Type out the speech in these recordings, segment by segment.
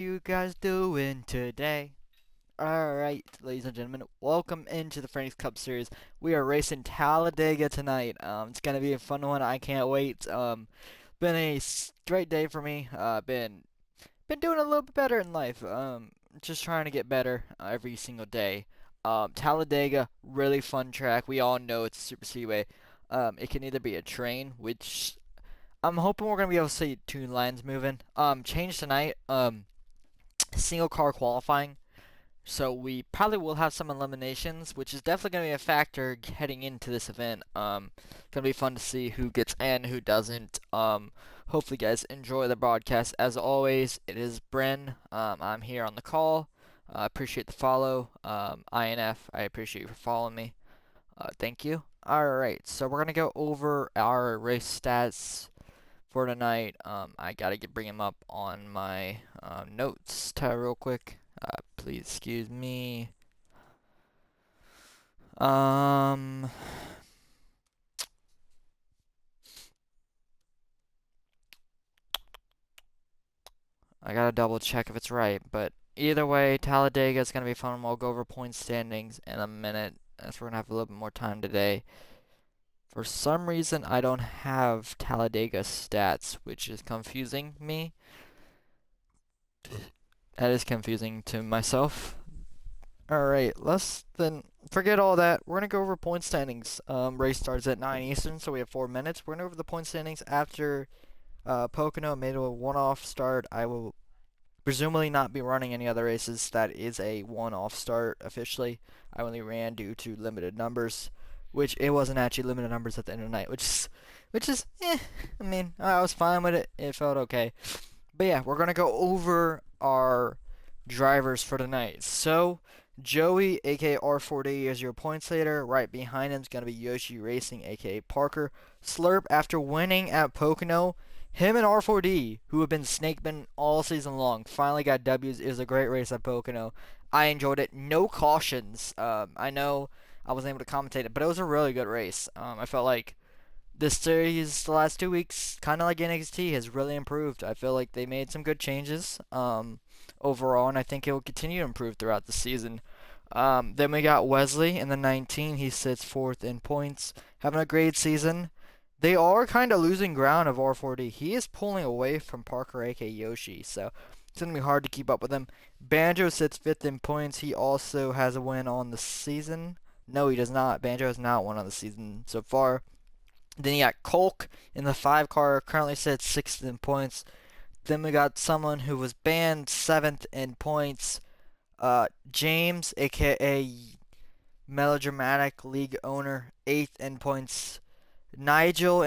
You guys doing today? Alright, ladies and gentlemen, welcome into the Phoenix Cup Series. We are racing Talladega tonight. It's gonna be a fun one. I can't wait. Been a great day for me. Been doing a little bit better in life. Just trying to get better every single day. Talladega, really fun track. We all know it's a super speedway. It can either be a train, which I'm hoping we're gonna be able to see two lines moving. Change tonight. Single car qualifying. So we probably will have some eliminations, which is definitely going to be a factor heading into this event. Gonna be fun to see who gets in, who doesn't. Hopefully, guys enjoy the broadcast. As always, it is Bren. I'm here on the call. I appreciate the follow. INF, I appreciate you for following me. Thank you. Alright, so we're gonna go over our race stats for tonight. I gotta bring him up on my notes real quick. Please excuse me. Um, I gotta double check if it's right, but either way, Talladega is gonna be fun. We'll go over point standings in a minute, as we're gonna have a little bit more time today. For some reason, I don't have Talladega stats, which is confusing me. That is confusing to myself. Alright, let's then forget all that. We're gonna go over point standings. Race starts at 9 Eastern, so we have 4 minutes. We're gonna go over the point standings after Pocono made a one-off start. I will presumably not be running any other races. That is a one-off start officially. I only ran due to limited numbers, which it wasn't actually limited numbers at the end of the night, which is I mean, I was fine with it. It felt okay. But yeah, we're gonna go over our drivers for tonight. So Joey, aka R4D, is your points leader. Right behind him is gonna be Yoshi Racing, aka Parker. Slurp, after winning at Pocono, him and R4D, who have been snakebitten all season long, finally got W's. It was a great race at Pocono. I enjoyed it. No cautions. I know I wasn't able to commentate it, but it was a really good race. I felt like this series the last 2 weeks, kind of like NXT, has really improved. I feel like they made some good changes overall, and I think it will continue to improve throughout the season. Then we got Wesley in the 19. He sits fourth in points, having a great season. They are kind of losing ground of R4D. He is pulling away from Parker, aka Yoshi, so it's going to be hard to keep up with him. Banjo sits fifth in points. He also has a win on the season. No, he does not. Banjo has not won on the season so far. Then you got Colk in the 5 car, currently sits sixth in points. Then we got someone who was banned seventh in points. James, aka Melodramatic League owner, eighth in points. Nigel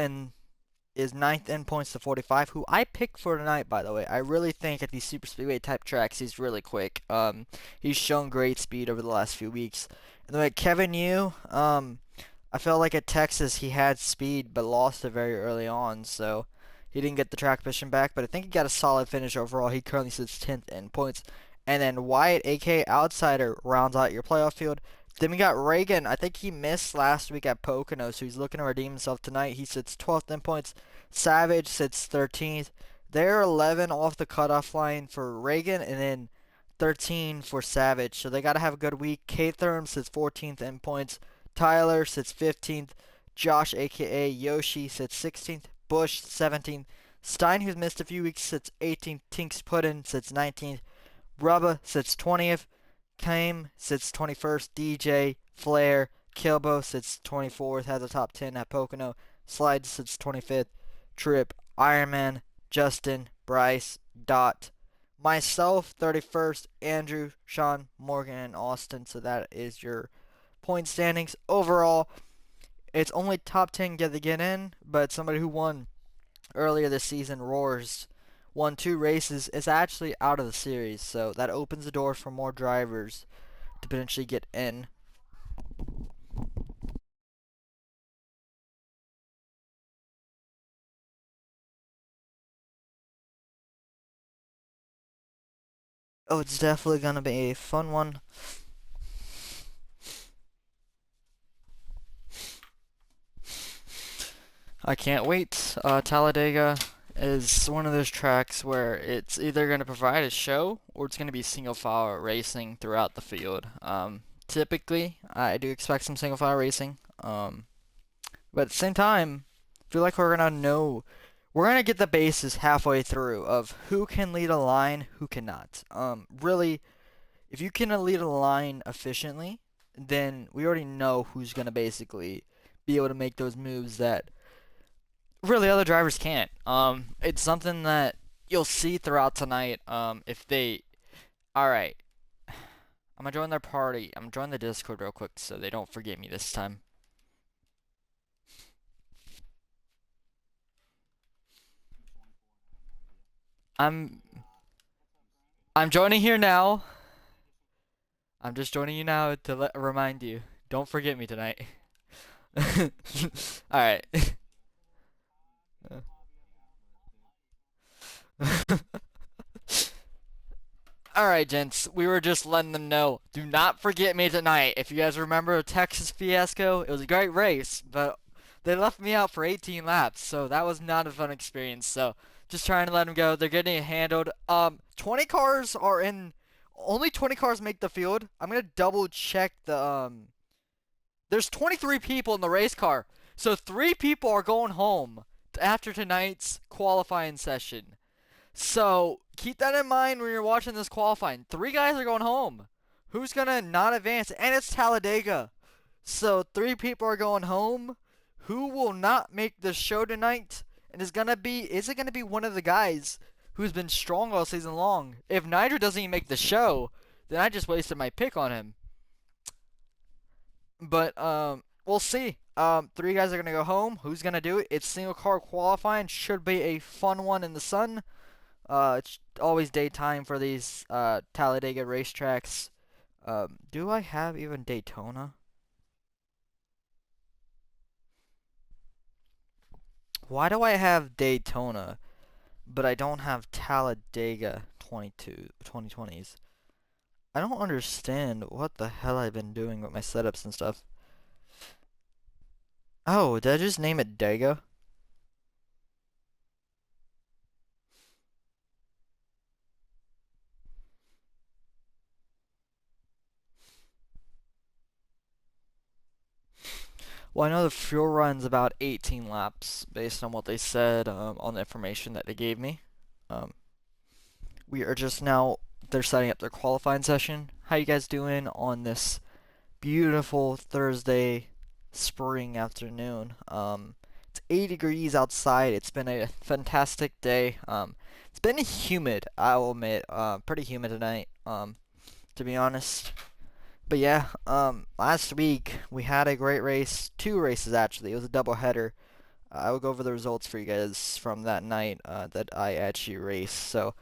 is ninth in points to 45, who I picked for tonight, by the way. I really think at these super speedway type tracks, he's really quick. He's shown great speed over the last few weeks. And then Kevin Yu, I felt like at Texas he had speed but lost it very early on, so he didn't get the track position back. But I think he got a solid finish overall. He currently sits 10th in points. And then Wyatt, aka Outsider, rounds out your playoff field. Then we got Reagan. I think he missed last week at Pocono, so he's looking to redeem himself tonight. He sits 12th in points. Savage sits 13th. They're 11 off the cutoff line for Reagan, and then 13 for Savage. So they got to have a good week. K-Therm sits 14th in points. Tyler sits 15th. Josh, aka Yoshi, sits 16th. Bush, 17th. Stein, who's missed a few weeks, sits 18th. Tinks Puddin sits 19th. Rubba sits 20th. Kame sits 21st. DJ, Flair, Kilbo sits 24th. Has a top 10 at Pocono. Slide sits 25th. Trip, Ironman, Justin, Bryce, Dot. Myself, 31st. Andrew, Sean, Morgan, and Austin. So that is your point standings. Overall, it's only top 10 get to get in, but somebody who won earlier this season, Roars, won 2 races, is actually out of the series, so that opens the door for more drivers to potentially get in. Oh, it's definitely gonna be a fun one. I can't wait. Talladega is one of those tracks where it's either going to provide a show or it's going to be single file racing throughout the field. Typically, I do expect some single file racing. But at the same time, I feel like we're gonna get the bases halfway through of who can lead a line, who cannot. Really, if you can lead a line efficiently, then we already know who's gonna basically be able to make those moves that really other drivers can't. It's something that you'll see throughout tonight. If they, all right, I'm gonna join their party. I'm gonna join the Discord real quick so they don't forget me this time. I'm I'm joining here now. I'm just joining you now to remind you. Don't forget me tonight. All right. All right, gents. We were just letting them know. Do not forget me tonight. If you guys remember the Texas fiasco, it was a great race, but they left me out for 18 laps, so that was not a fun experience. So just trying to let them go. They're getting it handled. 20 cars are in. Only 20 cars make the field. I'm gonna double check the There's 23 people in the race car, so 3 people are going home after tonight's qualifying session. So keep that in mind when you're watching this qualifying. 3 guys are going home. Who's gonna not advance? And it's Talladega. So 3 people are going home. Who will not make the show tonight? And is it gonna be one of the guys who's been strong all season long? If Nitro doesn't even make the show, then I just wasted my pick on him. But we'll see. 3 guys are gonna go home. Who's gonna do it? It's single car qualifying. Should be a fun one in the sun. It's always daytime for these Talladega racetracks. Do I have even Daytona? Why do I have Daytona, but I don't have Talladega 2020s? I don't understand what the hell I've been doing with my setups and stuff. Oh, did I just name it Dega? Well, I know the fuel run's about 18 laps based on what they said on the information that they gave me. Um, we are just now, they're setting up their qualifying session. How you guys doing on this beautiful Thursday spring afternoon? It's 80 degrees outside. It's been a fantastic day. It's been humid, I will admit. Pretty humid tonight, to be honest. But yeah, last week we had a great race. 2 races actually. It was a double header. I will go over the results for you guys from that night that I actually raced. So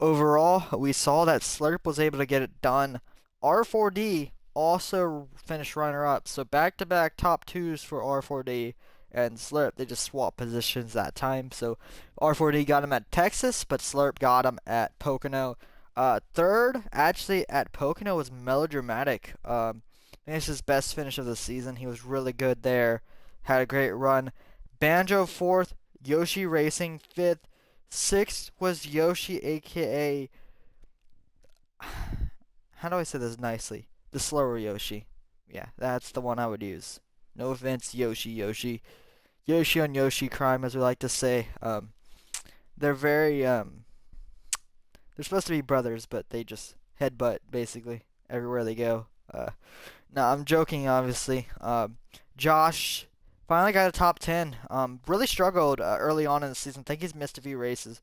overall, we saw that Slurp was able to get it done. R4D also finished runner-up. So back-to-back top 2s for R4D and Slurp. They just swapped positions that time. So R4D got him at Texas, but Slurp got him at Pocono. Third, actually, at Pocono was Melodramatic. I think it's his best finish of the season. He was really good there. Had a great run. Banjo fourth. Yoshi Racing fifth. Sixth was Yoshi, aka... How do I say this nicely? The slower Yoshi. Yeah, that's the one I would use. No offense, Yoshi. Yoshi on Yoshi crime, as we like to say. They're very, they're supposed to be brothers, but they just headbutt basically everywhere they go. No, I'm joking, obviously. Josh finally got a top 10. Really struggled early on in the season. I think he's missed a few races,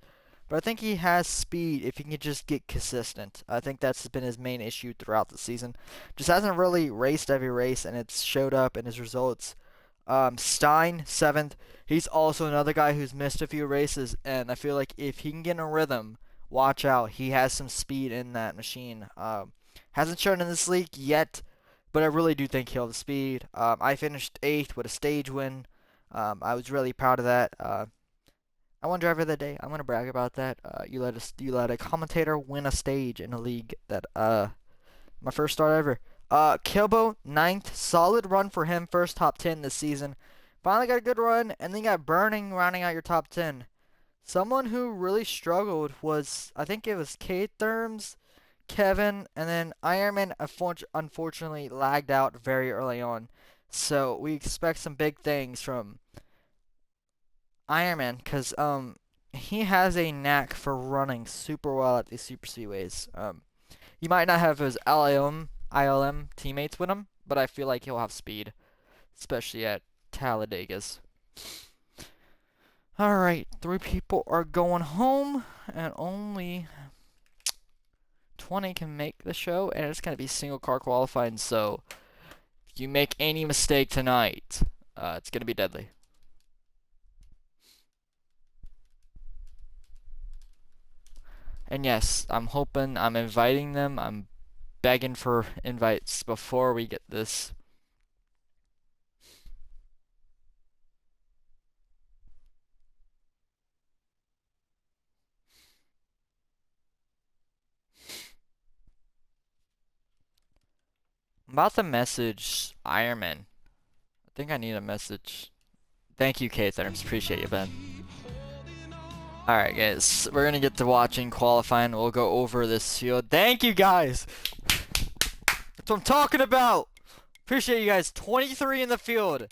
but I think he has speed if he can just get consistent. I think that's been his main issue throughout the season. Just hasn't really raced every race, and it's showed up in his results. Stein, 7th. He's also another guy who's missed a few races, and I feel like if he can get in a rhythm, watch out. He has some speed in that machine. Hasn't shown in this league yet, but I really do think he'll have speed. I finished 8th with a stage win. I was really proud of that. I won driver of the day. I'm gonna brag about that. You let a commentator win a stage in a league that my first start ever. Kilbo, 9th. Solid run for him. First top 10 this season. Finally got a good run, and then you got Burning rounding out your top 10. Someone who really struggled was, I think it was K Therms, Kevin, and then Ironman unfortunately lagged out very early on. So we expect some big things from Ironman because he has a knack for running super well at these super speedways. He might not have his ILM teammates with him, but I feel like he'll have speed, especially at Talladegas. Alright, 3 people are going home, and only 20 can make the show, and it's going to be single car qualifying, so if you make any mistake tonight, it's going to be deadly. And yes, I'm inviting them, I'm begging for invites before we get this. I'm about to message Ironman. I think I need a message. Thank you, Kate. I appreciate you, Ben. Alright, guys. We're going to get to watching qualifying. We'll go over this field. Thank you, guys. That's what I'm talking about. Appreciate you guys. 23 in the field.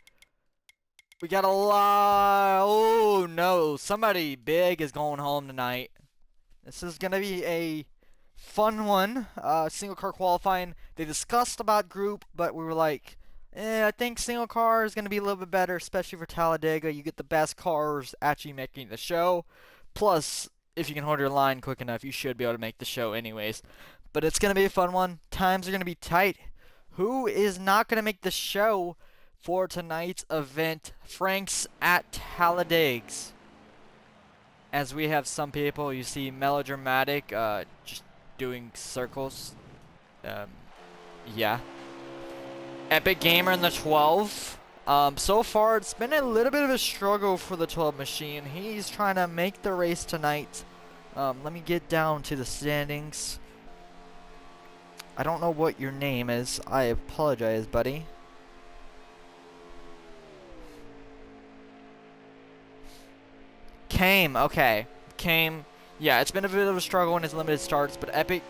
We got a lot. Oh, no. Somebody big is going home tonight. This is going to be a fun one. Single car qualifying. They discussed about group, but we were like, I think single car is going to be a little bit better, especially for Talladega. You get the best cars actually making the show. Plus, if you can hold your line quick enough, you should be able to make the show anyways. But it's going to be a fun one. Times are going to be tight. Who is not going to make the show for tonight's event? Frank's at Talladega's. As we have some people, you see melodramatic, just doing circles. Yeah. Epic Gamer in the 12. So far, it's been a little bit of a struggle for the 12 machine. He's trying to make the race tonight. Let me get down to the standings. I don't know what your name is. I apologize, buddy. Came, okay. Came. Yeah, it's been a bit of a struggle in his limited starts, but Epic,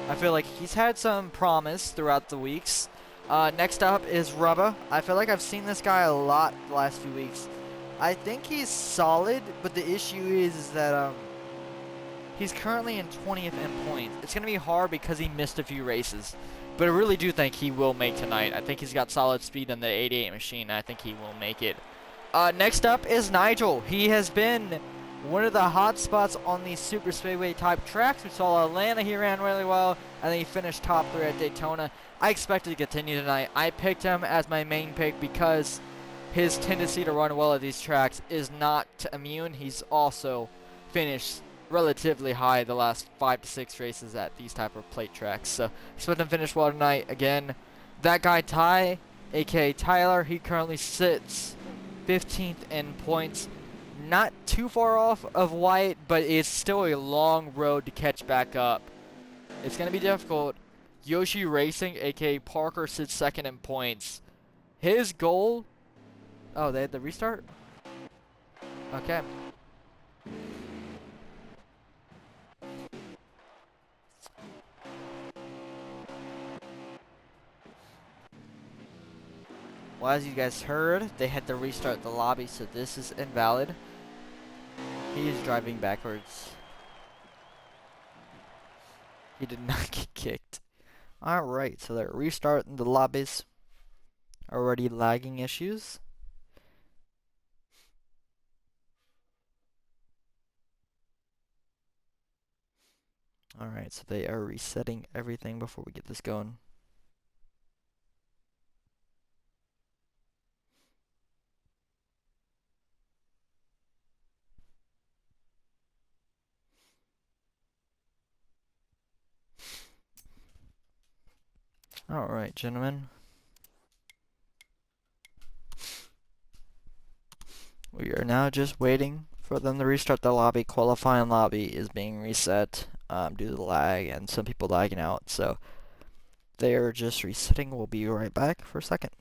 I feel like he's had some promise throughout the weeks. Next up is Rubba. I feel like I've seen this guy a lot the last few weeks. I think he's solid, but the issue is that he's currently in 20th in points. It's going to be hard because he missed a few races. But I really do think he will make tonight. I think he's got solid speed on the 88 machine. I think he will make it. Next up is Nigel. He has been one of the hot spots on these super speedway type tracks. We saw Atlanta, he ran really well, and then he finished top 3 at Daytona. I expect it to continue tonight. I picked him as my main pick because his tendency to run well at these tracks is not immune. He's also finished relatively high the last 5 to 6 races at these type of plate tracks. So expect him to finish well tonight. Again, that guy Ty, aka Tyler, he currently sits 15th in points. Not too far off of White, but it's still a long road to catch back up. It's going to be difficult. Yoshi Racing, aka Parker, sits 2nd in points. His goal... Oh, they had the restart? Okay. Well, as you guys heard, they had to restart the lobby, so this is invalid. He is driving backwards. He did not get kicked. Alright, so they're restarting the lobbies. Already lagging issues. Alright, so they are resetting everything before we get this going. Alright, gentlemen. We are now just waiting for them to restart the lobby. Qualifying lobby is being reset due to the lag and some people lagging out. So they are just resetting. We'll be right back for a second.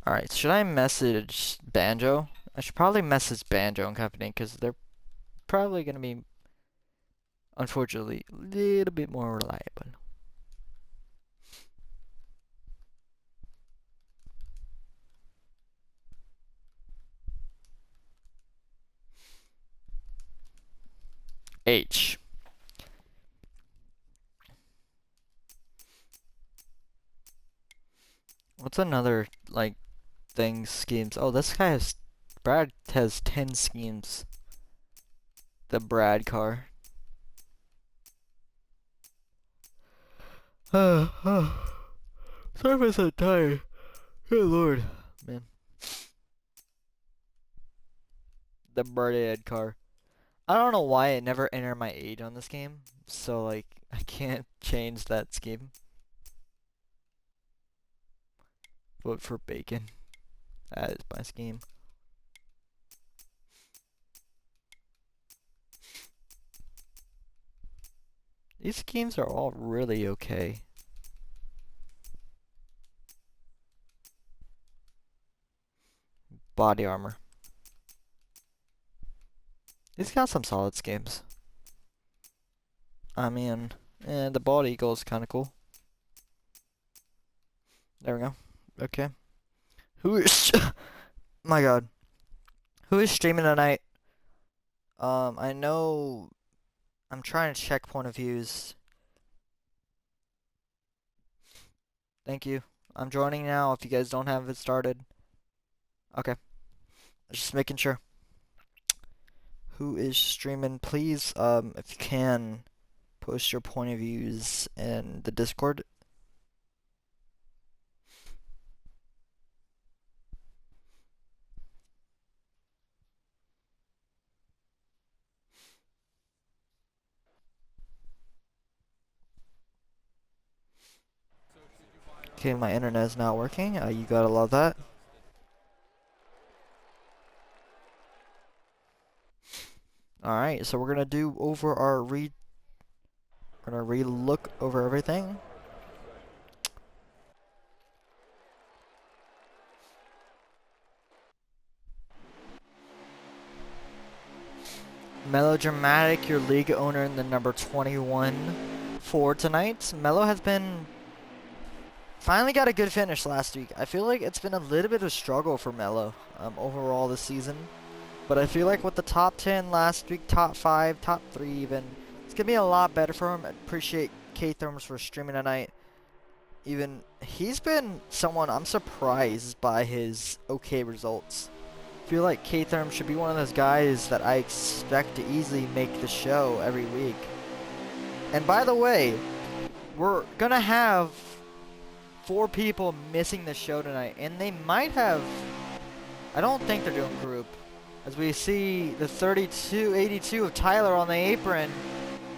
Alright, should I message Banjo? I should probably message Banjo and Company because they're probably gonna be, unfortunately, a little bit more reliable. H. What's another, like, thing, schemes? Oh, this guy has, Brad has 10 schemes. The Brad car. Sorry if I said tired. Good lord, man. The Brad car. I don't know why it never entered my age on this game, so like I can't change that scheme. Vote for bacon. That is my scheme. These schemes are all really okay. Body armor. He's got some solid schemes. I mean, the bald eagle is kind of cool. There we go. Okay. Who is... My god. Who is streaming tonight? I know... I'm trying to check point of views. Thank you. I'm joining now if you guys don't have it started. Okay. Just making sure. Who is streaming? Please, if you can, post your point of views in the Discord. Okay, my internet is not working. You gotta love that. Alright, so we're gonna do over our we're gonna re-look over everything. Melodramatic, your league owner in the number 21 for tonight. Melo has been finally got a good finish last week. I feel like it's been a little bit of a struggle for Melo overall this season. But I feel like with the top 10 last week, top 5, top 3 even, it's going to be a lot better for him. I appreciate K-Therms for streaming tonight. Even, he's been someone I'm surprised by his okay results. I feel like K-Therm should be one of those guys that I expect to easily make the show every week. And by the way, we're going to have 4 people missing the show tonight. And they might have, I don't think they're doing group. As we see the 32-82 of Tyler on the apron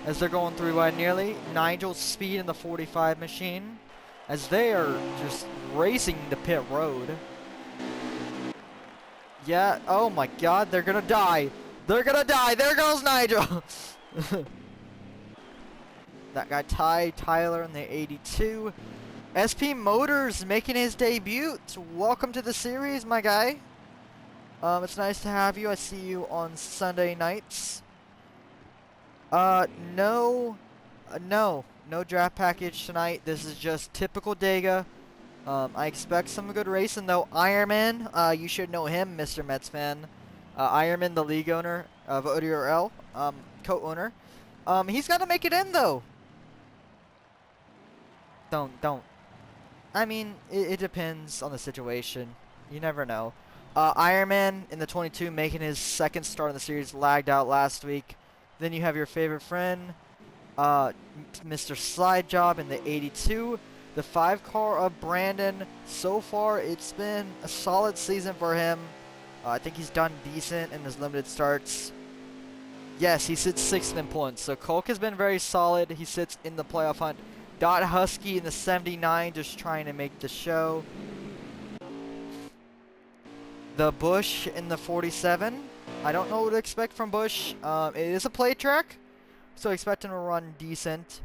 as they're going 3 wide nearly. Nigel's speed in the 45 machine as they are just racing the pit road. Yeah, oh my god, they're gonna die. They're gonna die. There goes Nigel. That guy Tyler in the 82. SP Motors making his debut. Welcome to the series, my guy. It's nice to have you. I see you on Sunday nights. No draft package tonight. This is just typical Dega. I expect some good racing though. Ironman, you should know him, Mr. Mets fan. Ironman, the league owner of ODRL, co-owner. He's got to make it in though. Don't. I mean, it depends on the situation. You never know. Ironman in the 22 making his second start in the series, lagged out last week. Then you have your favorite friend, Mr. Slide Job in the 82. The 5 car of Brandon. So far, it's been a solid season for him. I think he's done decent in his limited starts. Yes, he sits 6th in points. So Kolk has been very solid. He sits in the playoff hunt. Dot Husky in the 79, just trying to make the show. The Bush in the 47. I don't know what to expect from Bush. It is a play track, so expect him to run decent.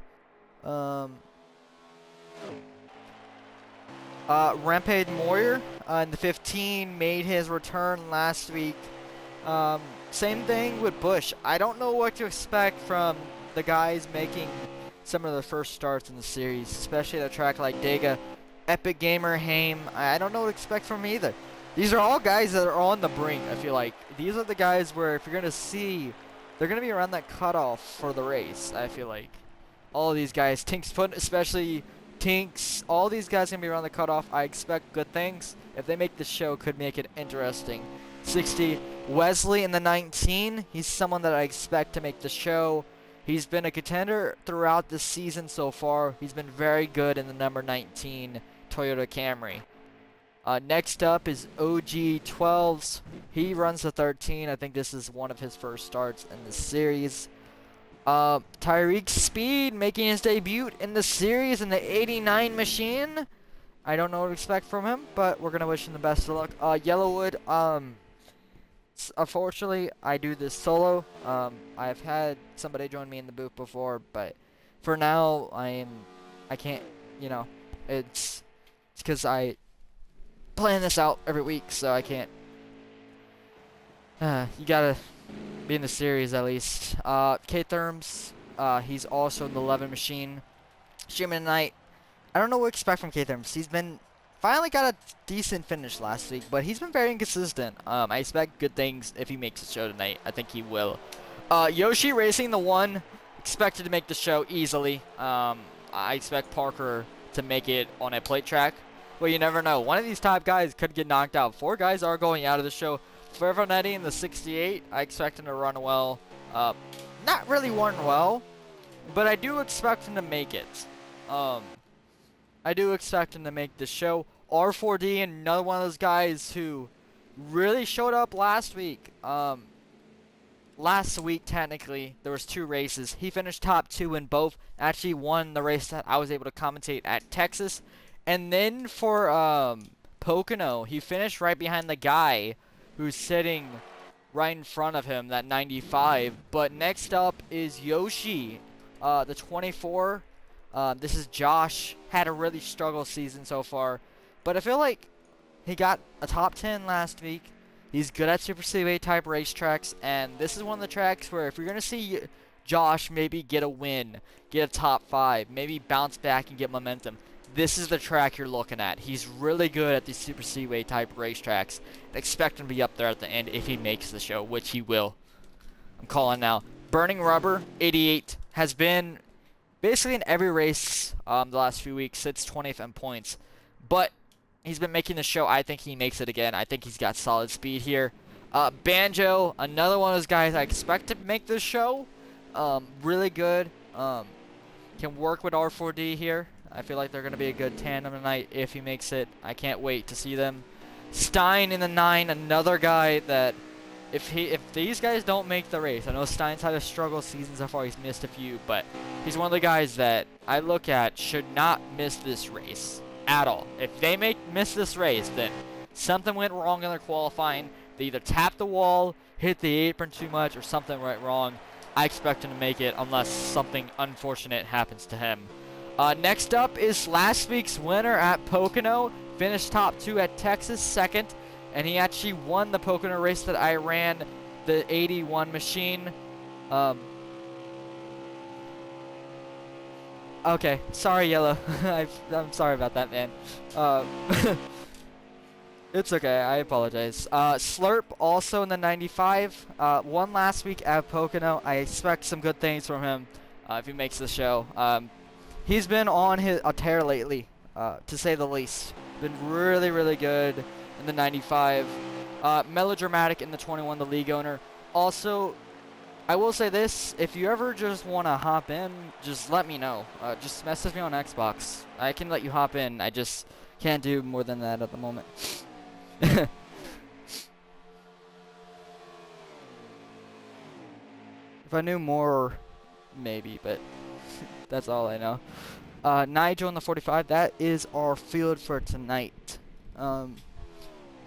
Rampage Moyer. in the 15 made his return last week. Same thing with Bush. I don't know what to expect from the guys making some of their first starts in the series, especially at a track like Dega. Epic Gamer, Haim, I don't know what to expect from either. These are all guys that are on the brink, I feel like. These are the guys where if you're going to see, they're going to be around that cutoff for the race, I feel like. All of these guys, Tink's foot, especially Tinks, all these guys going to be around the cutoff. I expect good things. If they make the show, could make it interesting. 60, Wesley in the 19, he's someone that I expect to make the show. He's been a contender throughout the season so far. He's been very good in the number 19 Toyota Camry. Next up is OG12s. He runs the 13. I think this is one of his first starts in the series. Tyreek Speed making his debut in the series in the 89 machine. I don't know what to expect from him, but we're going to wish him the best of luck. Yellowwood, unfortunately, I do this solo. I've had somebody join me in the booth before, but for now, I can't, you know, it's because I plan this out every week, so I can't. You gotta be in the series at least. K-Therms, he's also in the 11 machine. Streaming tonight. I don't know what to expect from K-Therms. He's been finally got a decent finish last week, but he's been very inconsistent. I expect good things if he makes the show tonight. I think he will. Yoshi Racing the 1, expected to make the show easily. I expect Parker to make it on a plate track. Well, you never know. One of these top guys could get knocked out. 4 guys are going out of the show. Fervonetti in the 68, I expect him to run well. Not really run well, but I do expect him to make it. I do expect him to make the show. R4D, another one of those guys who really showed up last week. Last week, technically, there was 2 races. He finished top 2 in both. Actually won the race that I was able to commentate at Texas. And then for Pocono, he finished right behind the guy who's sitting right in front of him, that 95. But next up is Yoshi, the 24. This is Josh. Had a really struggle season so far. But I feel like he got a top 10 last week. He's good at Super Speedway type racetracks. And this is one of the tracks where if you're going to see Josh maybe get a win, get a top 5, maybe bounce back and get momentum, this is the track you're looking at. He's really good at these Super Speedway type racetracks. Expect him to be up there at the end if he makes the show, which he will. I'm calling now. Burning Rubber, 88, has been basically in every race the last few weeks. Sits 20th in points. But he's been making the show. I think he makes it again. I think he's got solid speed here. Banjo, another one of those guys I expect to make this show. Really good. Can work with R4D here. I feel like they're going to be a good tandem tonight if he makes it. I can't wait to see them. Stein in the 9, another guy that if these guys don't make the race, I know Stein's had a struggle season so far. He's missed a few, but he's one of the guys that I look at should not miss this race at all. If they miss this race, then something went wrong in their qualifying. They either tapped the wall, hit the apron too much, or something went wrong. I expect him to make it unless something unfortunate happens to him. Next up is last week's winner at Pocono. Finished top 2 at Texas, 2nd. And he actually won the Pocono race that I ran, the 81 machine. Okay, sorry, Yellow. I'm sorry about that, man. It's okay, I apologize. Slurp also in the 95. Won last week at Pocono. I expect some good things from him if he makes the show. He's been on a tear lately, to say the least. Been really, really good in the 95. Melodramatic in the 21, the league owner. Also, I will say this, if you ever just want to hop in, just let me know. Just message me on Xbox. I can let you hop in. I just can't do more than that at the moment. If I knew more, maybe, but that's all I know. Nigel in the 45, that is our field for tonight.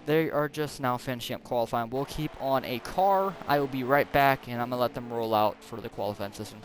They are just now finishing up qualifying. We'll keep on a car. I will be right back, and I'm going to let them roll out for the qualifying session.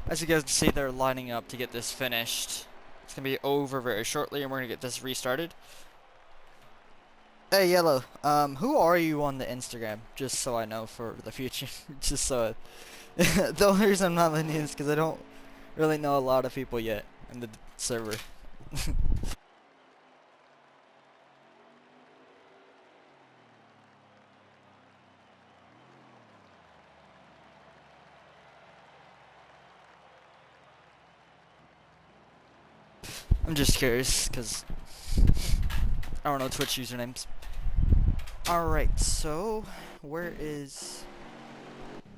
As you guys can see, they're lining up to get this finished. It's gonna be over very shortly, and we're gonna get this restarted. Hey, Yellow. Who are you on the Instagram? Just so I know for the future. Just so. The only reason I'm not letting you is because I don't really know a lot of people yet in the server. I'm just curious because I don't know Twitch usernames. Alright, so where is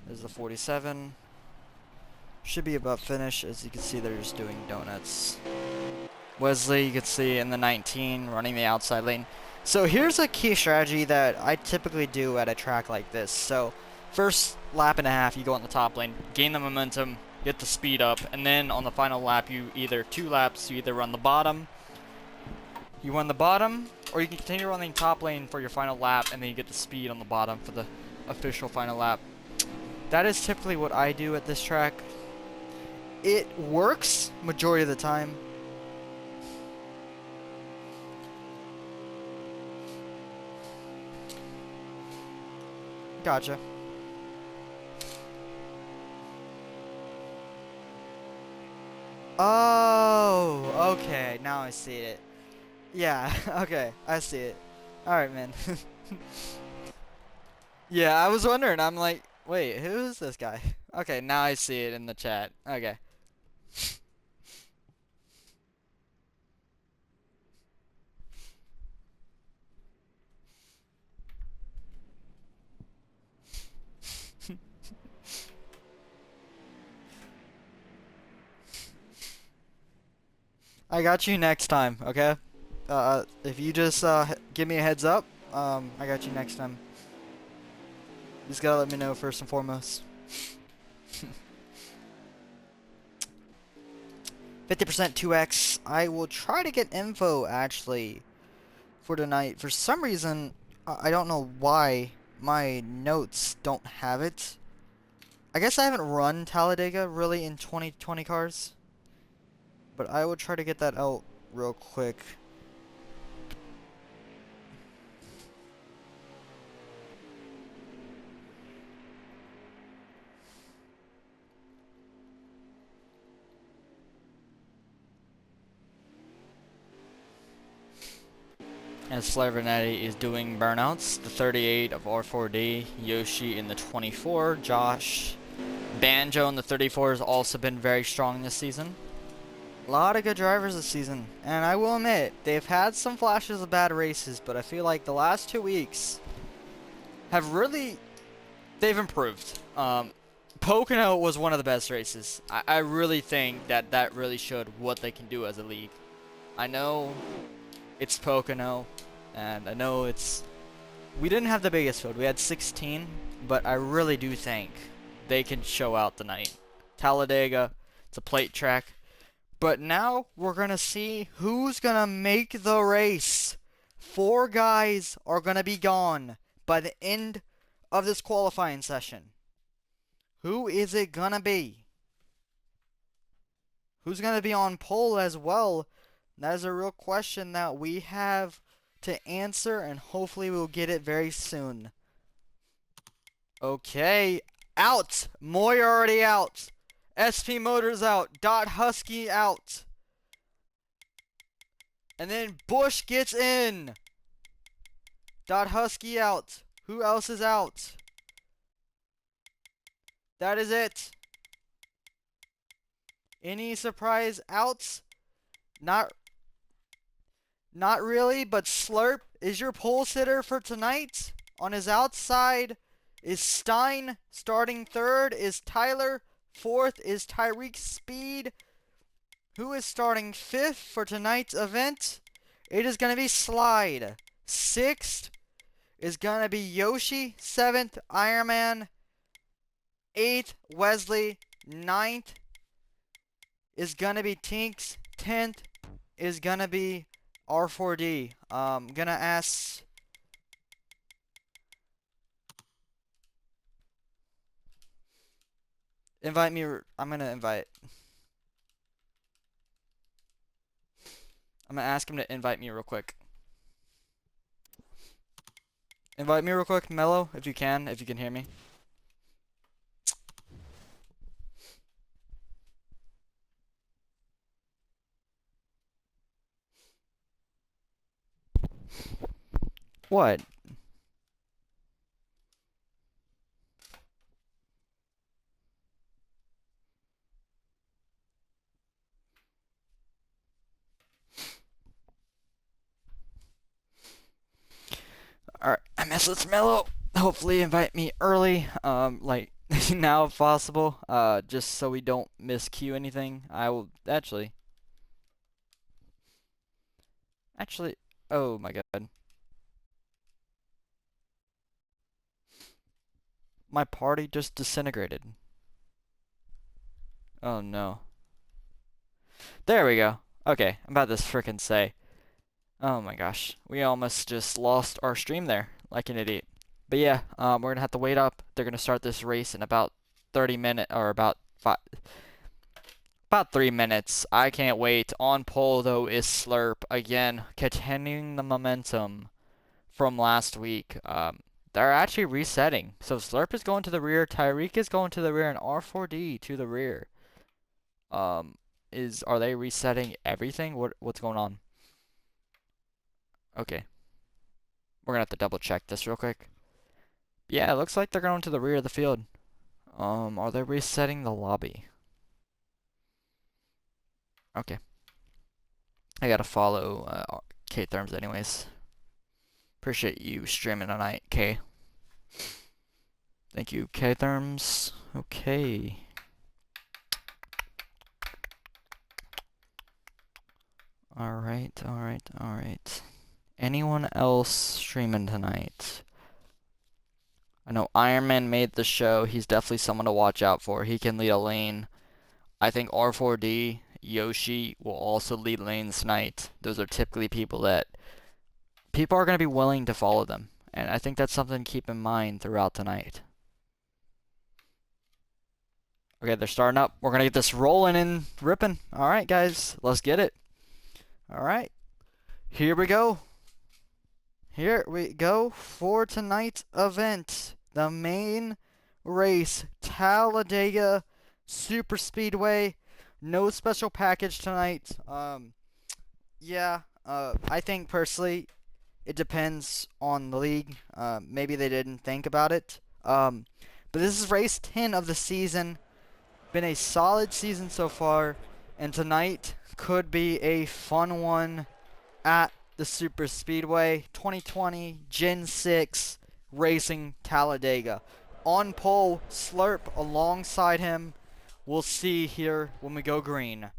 the 47? Should be about finished. As you can see, they're just doing donuts. Wesley, you can see in the 19 running the outside lane. So here's a key strategy that I typically do at a track like this. So first lap and a half, you go on the top lane, gain the momentum, get the speed up, and then on the final lap, you either 2 laps, you either run the bottom, or you can continue running top lane for your final lap, and then you get the speed on the bottom for the official final lap. That is typically what I do at this track. It works majority of the time. Gotcha. Oh, okay. Now I see it. Yeah, okay. I see it. Alright, man. Yeah, I was wondering. I'm like, wait, who is this guy? Okay, now I see it in the chat. Okay. I got you next time, okay? If you just give me a heads up, I got you next time. Just gotta let me know first and foremost. 50% 2x. I will try to get info actually for tonight. For some reason, I don't know why my notes don't have it. I guess I haven't run Talladega really in 2020 cars. But I will try to get that out real quick. As Slavernetti is doing burnouts, the 38 of R4D, Yoshi in the 24, Josh, Banjo in the 34 has also been very strong this season. A lot of good drivers this season, and I will admit, they've had some flashes of bad races, but I feel like the last 2 weeks have really, they've improved. Pocono was one of the best races. I really think that really showed what they can do as a league. I know it's Pocono, and I know we didn't have the biggest field. We had 16, but I really do think they can show out tonight. Talladega, it's a plate track. But now we're going to see who's going to make the race. 4 guys are going to be gone by the end of this qualifying session. Who is it going to be? Who's going to be on pole as well? That is a real question that we have to answer, and hopefully we'll get it very soon. Okay, out. Moy already out. SP Motors out. Dot Husky out. And then Bush gets in. Dot Husky out. Who else is out? That is it. Any surprise outs? Not really, but Slurp is your pole sitter for tonight. On his outside is Stein. Starting third is Tyler. Fourth is Tyreek Speed. Who is starting fifth for tonight's event? It is going to be Slide. Sixth is going to be Yoshi. Seventh, Ironman. Eighth, Wesley. Ninth is going to be Tinks. 10th is going to be R4D. Gonna ask... Invite me. I'm gonna invite. I'm gonna ask him to invite me real quick. Invite me real quick, Mello, if you can hear me. What? Alright, I messed with Mello. Hopefully invite me early, like now if possible, just so we don't miscue anything. I will actually, oh my god. My party just disintegrated. Oh no. There we go. Okay, I'm about to frickin' say. Oh my gosh. We almost just lost our stream there, like an idiot. But yeah, we're gonna have to wait up. They're gonna start this race in about 30 minutes, or about 3 minutes. I can't wait. On pole though is Slurp again, continuing the momentum from last week. They're actually resetting. So Slurp is going to the rear, Tyreek is going to the rear, and R4D to the rear. Are they resetting everything? What's going on? Okay. We're gonna have to double check this real quick. Yeah, it looks like they're going to the rear of the field. Are they resetting the lobby? Okay. I gotta follow K Therms anyways. Appreciate you streaming tonight, K. Thank you, K Therms. Okay. Alright, alright, alright. Anyone else streaming tonight? I know Ironman made the show. He's definitely someone to watch out for. He can lead a lane. I think R4D, Yoshi will also lead lanes tonight. Those are typically people are going to be willing to follow them. And I think that's something to keep in mind throughout tonight. Okay, they're starting up. We're going to get this rolling and ripping. All right, guys, let's get it. All right, here we go. Here we go for tonight's event. The main race, Talladega Super Speedway. No special package tonight. Yeah, I think personally it depends on the league. Maybe they didn't think about it. But this is race 10 of the season. Been a solid season so far, and tonight could be a fun one at the Super Speedway 2020 Gen 6 Racing Talladega. On pole, Slurp alongside him. We'll see here when we go green.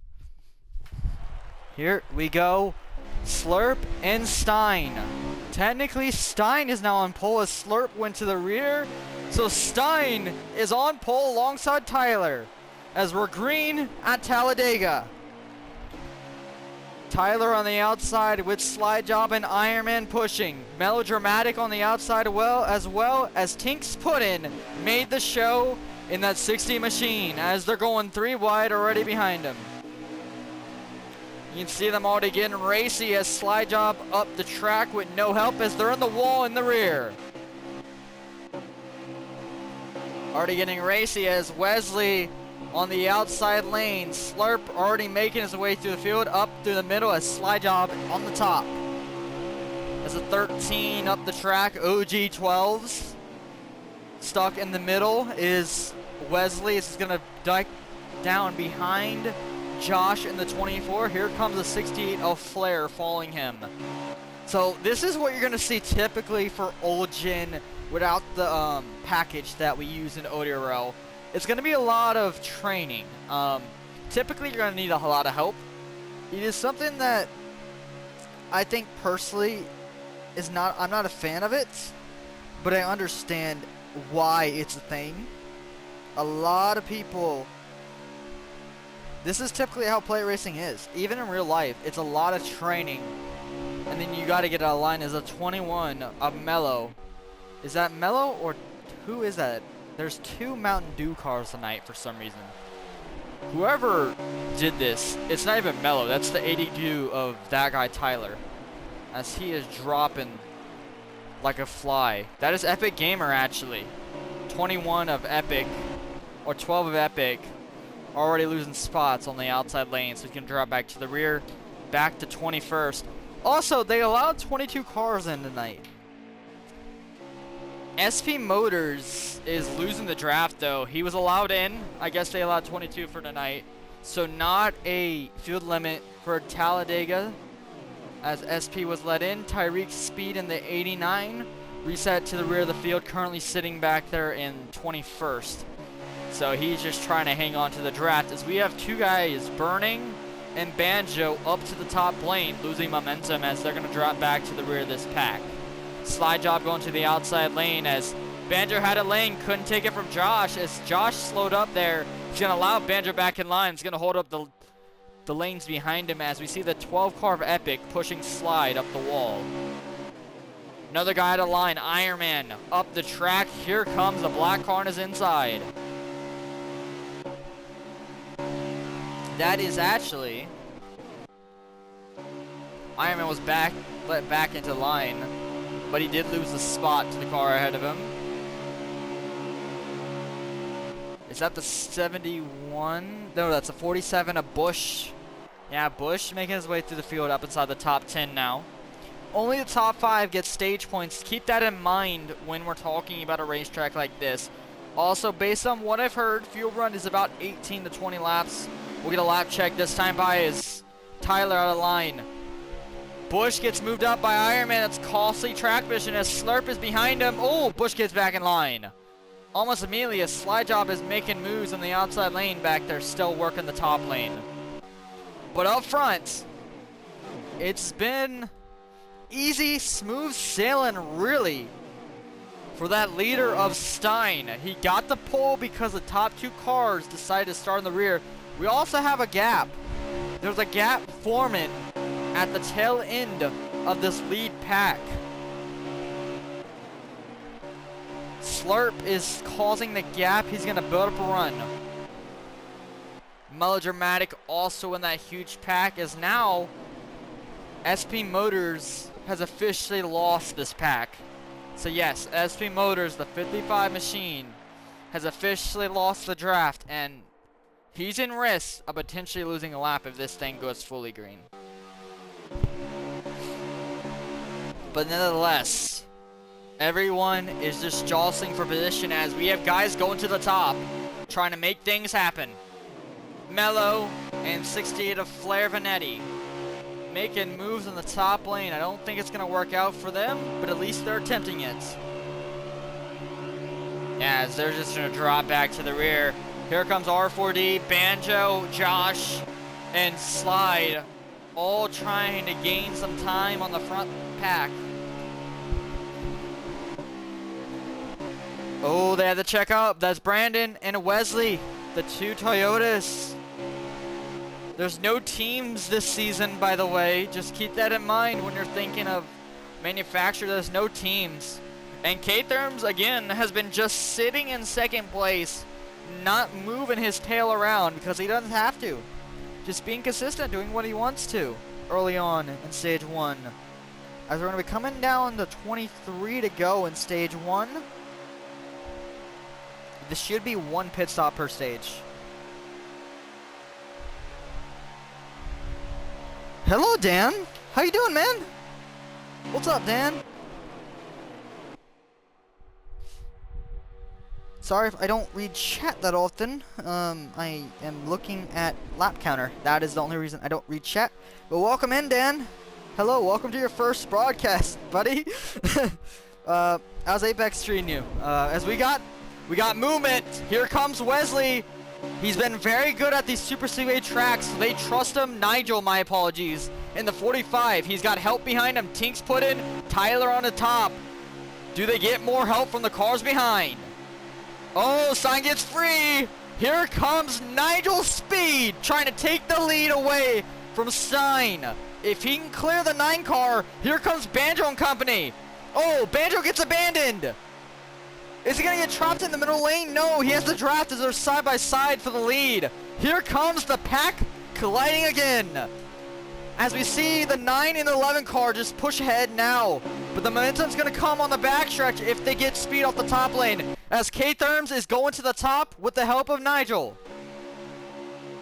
Here we go. Slurp and Stein. Technically, Stein is now on pole as Slurp went to the rear. So Stein is on pole alongside Tyler as we're green at Talladega. Tyler on the outside with Slide Job and Ironman pushing. Melodramatic on the outside as well as Tinks Puddin made the show in that 60 machine as they're going 3 wide already behind him. You can see them already getting racy as Slide Job up the track with no help as they're in the wall in the rear. Already getting racy as Wesley on the outside lane. Slurp already making his way through the field, up through the middle as Slide Job on the top. As a 13 up the track, OG 12s. Stuck in the middle is Wesley. This is going to duck down behind Josh in the 24. Here comes the 68 of Flair following him. So this is what you're going to see typically for old gen without the package that we use in ODRL. It's going to be a lot of training. Typically, you're going to need a lot of help. It is something that I think personally I'm not a fan of it, but I understand why it's a thing. A lot of people, this is typically how play racing is. Even in real life, it's a lot of training. And then you got to get out of line as a 21 of Mello. Is that Mello or who is that? There's 2 Mountain Dew cars tonight for some reason. Whoever did this, it's not even mellow. That's the 82 of that guy Tyler, as he is dropping like a fly. That is Epic Gamer actually. 21 of Epic, or 12 of Epic, already losing spots on the outside lane, so he can drop back to the rear, back to 21st. Also, they allowed 22 cars in tonight. SP Motors is losing the draft though. He was allowed in. I guess they allowed 22 for tonight. So not a field limit for Talladega, as SP was let in. Tyreek's speed in the 89. Reset to the rear of the field, currently sitting back there in 21st. So he's just trying to hang on to the draft, as we have 2 guys, Burning and Banjo, up to the top lane, losing momentum as they're going to drop back to the rear of this pack. Slide job going to the outside lane, as Banjo had a lane, couldn't take it from Josh, as Josh slowed up there. He's going to allow Banjo back in line. He's going to hold up the lanes behind him, as we see the 12 car of Epic pushing Slide up the wall. Another guy out of line, Ironman, up the track. Here comes the black car on his inside. That is actually... Ironman was let back into line, but he did lose the spot to the car ahead of him. Is that the 71? No, that's a 47 of Bush. Yeah, Bush making his way through the field up inside the top 10 now. Only the top 5 get stage points. Keep that in mind when we're talking about a racetrack like this. Also, based on what I've heard, fuel run is about 18 to 20 laps. We'll get a lap check this time by is Tyler out of line. Bush gets moved up by Ironman. It's costly track vision as Slurp is behind him. Oh, Bush gets back in line. Almost immediately, as Slide Job is making moves on the outside lane back there, still working the top lane. But up front, it's been easy, smooth sailing, really, for that leader of Stein. He got the pole because the top 2 cars decided to start in the rear. We also have a gap. There's a gap forming at the tail end of this lead pack. Slurp is causing the gap. He's going to build up a run. Melodramatic also in that huge pack, as now SP Motors has officially lost this pack. So yes, SP Motors, the 55 machine, has officially lost the draft, and he's in risk of potentially losing a lap if this thing goes fully green. But nonetheless, everyone is just jostling for position as we have guys going to the top, trying to make things happen. Mello and 68 of Flair Vanetti making moves in the top lane. I don't think it's going to work out for them, but at least they're attempting it. As they're just going to drop back to the rear. Here comes R4D, Banjo, Josh, and Slide, all trying to gain some time on the front pack. Oh, they had to check up. That's Brandon and Wesley, the 2 Toyotas. There's no teams this season, by the way. Just keep that in mind when you're thinking of manufacturer. There's no teams. And K-Therms, again, has been just sitting in second place, not moving his tail around because he doesn't have to. Just being consistent, doing what he wants to early on in stage 1. As we're going to be coming down to 23 to go in stage 1. This should be 1 pit stop per stage. Hello, Dan. How you doing, man? What's up, Dan? Sorry if I don't read chat that often. I am looking at lap counter. That is the only reason I don't read chat. But welcome in, Dan. Hello, welcome to your first broadcast, buddy. How's Apex treating you? As we got movement. Here comes Wesley. He's been very good at these Super Speedway tracks. So they trust him. Nigel, my apologies. In the 45, he's got help behind him. Tink's put in. Tyler on the top. Do they get more help from the cars behind? Oh, Stein gets free. Here comes Nigel Speed trying to take the lead away from Stein. If he can clear the 9 car, here comes Banjo and company. Oh, Banjo gets abandoned. Is he gonna get trapped in the middle lane? No, he has to draft as they're side by side for the lead. Here comes the pack colliding again. As we see the 9 and 11 car just push ahead now. But the momentum's gonna come on the backstretch if they get speed off the top lane. As K-Therms is going to the top with the help of Nigel.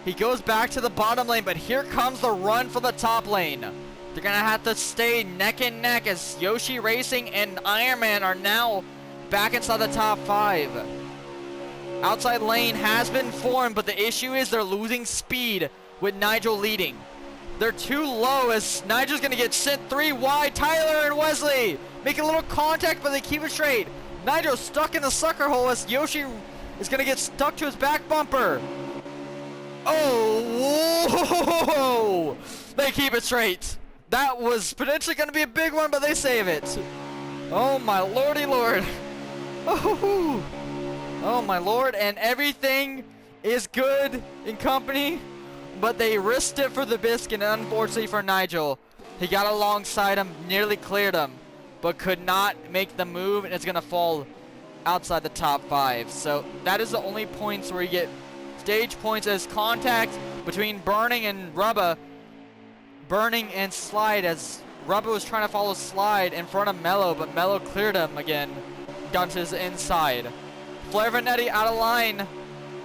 He goes back to the bottom lane, but here comes the run for the top lane. They're gonna have to stay neck and neck as Yoshi Racing and Iron Man are now back inside the top 5. Outside lane has been formed, but the issue is they're losing speed with Nigel leading. They're too low as Nigel's gonna get sent 3 wide. Tyler and Wesley make a little contact, but they keep it straight. Nigel's stuck in the sucker hole as Yoshi is gonna get stuck to his back bumper. Oh, whoa! They keep it straight. That was potentially gonna be a big one, but they save it. Oh my lordy lord. Oh my lord, and everything is good in company. But they risked it for the biscuit, and unfortunately for Nigel, he got alongside him, nearly cleared him, but could not make the move, and it's going to fall outside the top 5. So that is the only points where you get stage points as contact between Burning and Rubba. Burning and Slide as Rubba was trying to follow Slide in front of Mello, but Mello cleared him again, got to his inside. Flair Vanetti out of line.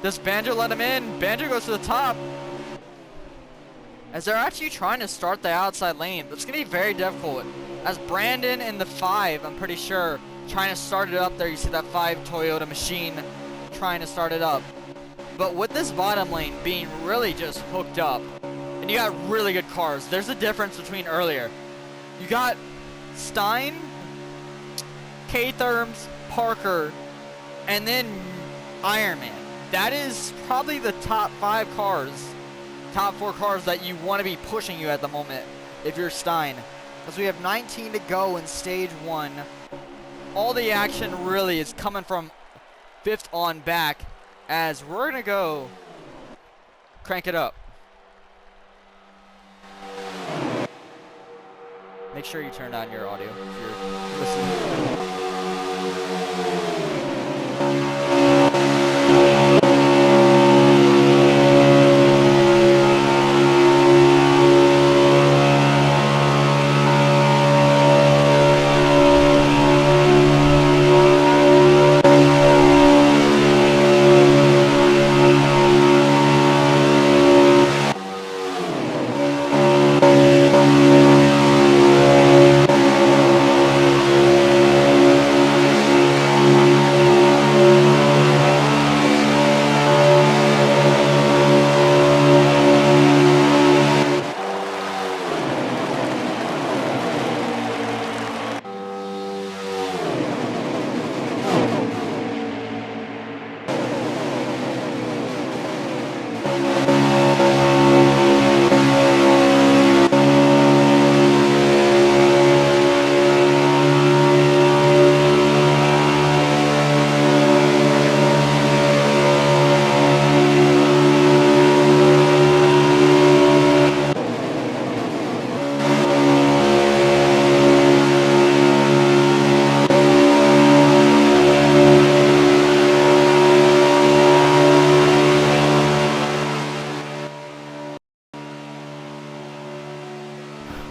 Does Banjo let him in? Banjo goes to the top. As they're actually trying to start the outside lane. It's going to be very difficult. As Brandon in the 5, I'm pretty sure, trying to start it up there. You see that 5 Toyota machine trying to start it up. But with this bottom lane being really just hooked up, and you got really good cars, there's a difference between earlier. You got Stein, K-Therms, Parker, and then Iron Man. That is probably the top 5 cars. Top 4 cars that you want to be pushing you at the moment if you're Stein. As we have 19 to go in stage 1. All the action really is coming from 5th on back as we're going to go crank it up. Make sure you turn on your audio if you're listening.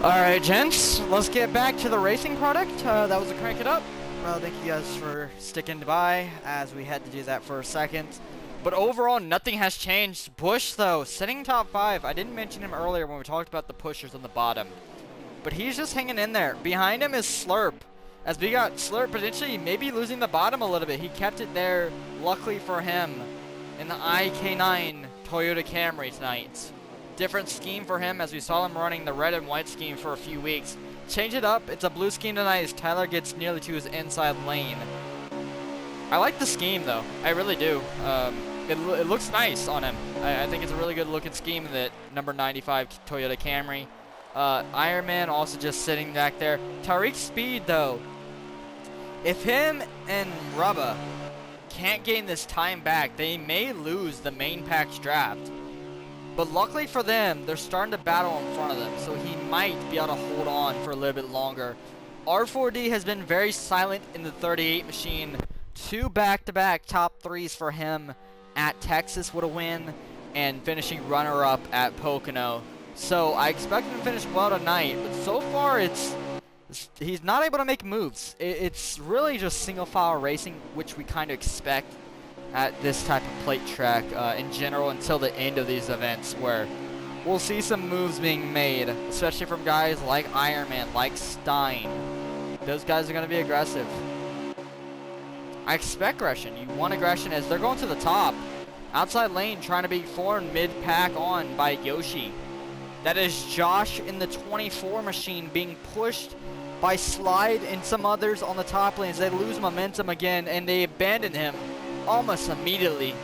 Alright, gents, let's get back to the racing product. That was a crank it up. Thank you guys for sticking by as we had to do that for a second. But overall, nothing has changed. Bush, though, sitting top 5. I didn't mention him earlier when we talked about the pushers on the bottom. But he's just hanging in there. Behind him is Slurp. As we got Slurp potentially maybe losing the bottom a little bit. He kept it there, luckily for him, in the IK9 Toyota Camry tonight. Different scheme for him as we saw him running the red and white scheme for a few weeks. Change it up. It's a blue scheme tonight as Tyler gets nearly to his inside lane. I like the scheme, though. I really do. It looks nice on him. I think it's a really good looking scheme, that number 95 Toyota Camry. Iron Man also just sitting back there. Tariq's speed, though. If him and Rubba can't gain this time back, they may lose the main pack's draft. But luckily for them, they're starting to battle in front of them, so he might be able to hold on for a little bit longer. R4D has been very silent in the 38 machine 2 back-to-back top 3s for him at Texas with a win, and finishing runner-up at Pocono. So I expect him to finish well tonight, but so far he's not able to make moves. It's really just single-file racing, which we kind of expect at this type of plate track in general until the end of these events, where we'll see some moves being made, especially from guys like Ironman, like Stein. Those guys are going to be aggressive. I expect aggression. You want aggression as they're going to the top. Outside lane trying to be formed mid-pack on by Yoshi. That is Josh in the 24 machine being pushed by Slide and some others on the top lanes. They lose momentum again and they abandon him almost immediately.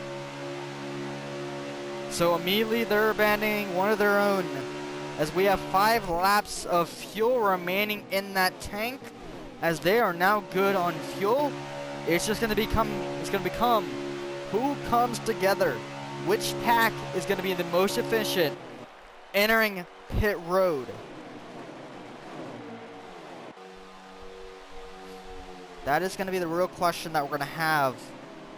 So immediately they're abandoning one of their own, as we have 5 laps of fuel remaining in that tank. As they are now good on fuel, it's just going to become who comes together, which pack is going to be the most efficient entering pit road. That is going to be the real question that we're going to have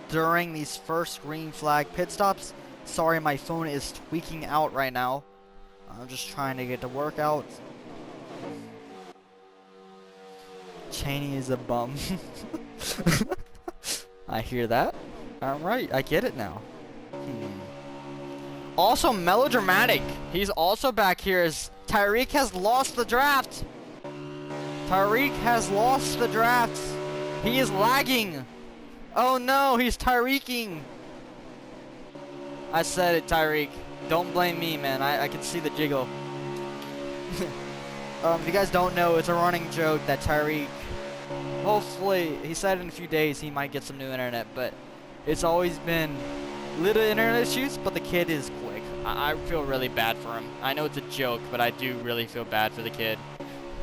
during these first green flag pit stops. Sorry, my phone is tweaking out right now. I'm just trying to get to work out. Cheney is a bum. I hear that. Alright, I get it now. Also melodramatic. He's also back here as Tyreek has lost the draft. Tyreek has lost the draft. He is lagging. Oh no, he's Tyreeking. I said it, Tyreek. Don't blame me, man. I can see the jiggle. If you guys don't know, it's a running joke that Tyreek, hopefully, he said in a few days he might get some new internet, but it's always been little internet issues, but the kid is quick. I feel really bad for him. I know it's a joke, but I do really feel bad for the kid.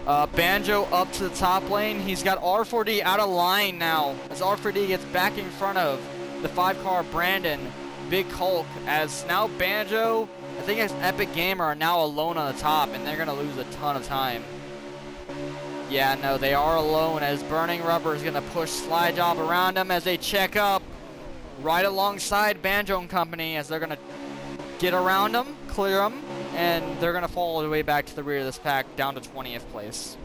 Banjo up to the top lane. He's got R4D out of line now, as R4D gets back in front of the 5-car Brandon, Big Hulk, as now Banjo, I think it's Epic Gamer, are now alone on the top, and they're going to lose a ton of time. Yeah, no, they are alone, as Burning Rubber is going to push Slide Job around them as they check up right alongside Banjo and company, as they're going to get around them, clear them, and they're going to fall all the way back to the rear of this pack, down to 20th place.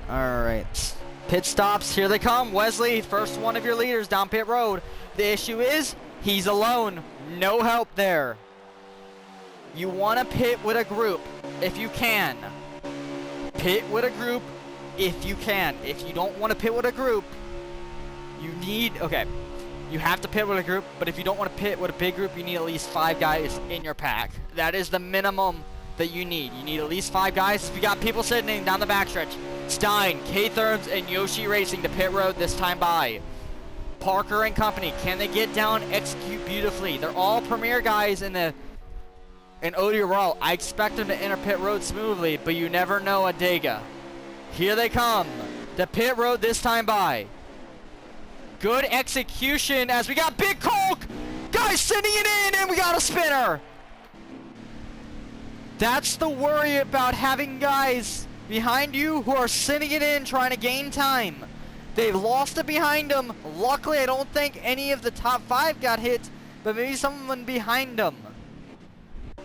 Alright. Pit stops, here they come. Wesley, first one of your leaders down pit road. The issue is, he's alone. No help there. You want to pit with a group, if you can. Pit with a group, if you can. If you don't want to pit with a group, you need, okay, you have to pit with a group, but if you don't want to pit with a big group, you need at least 5 guys in your pack. That is the minimum that you need. You need at least 5 guys. If you got people sitting down the backstretch, Stein, K-Therms, and Yoshi Racing to pit road this time by. Parker and company, can they get down, execute beautifully? They're all premier guys in Odie Royal. I expect them to enter pit road smoothly, but you never know at Dega. Here they come. The pit road this time by. Good execution as we got Big Coke. Guys sending it in, and we got a spinner. That's the worry about having guys behind you who are sending it in trying to gain time. They've lost it behind them. Luckily, I don't think any of the top 5 got hit, but maybe someone behind them.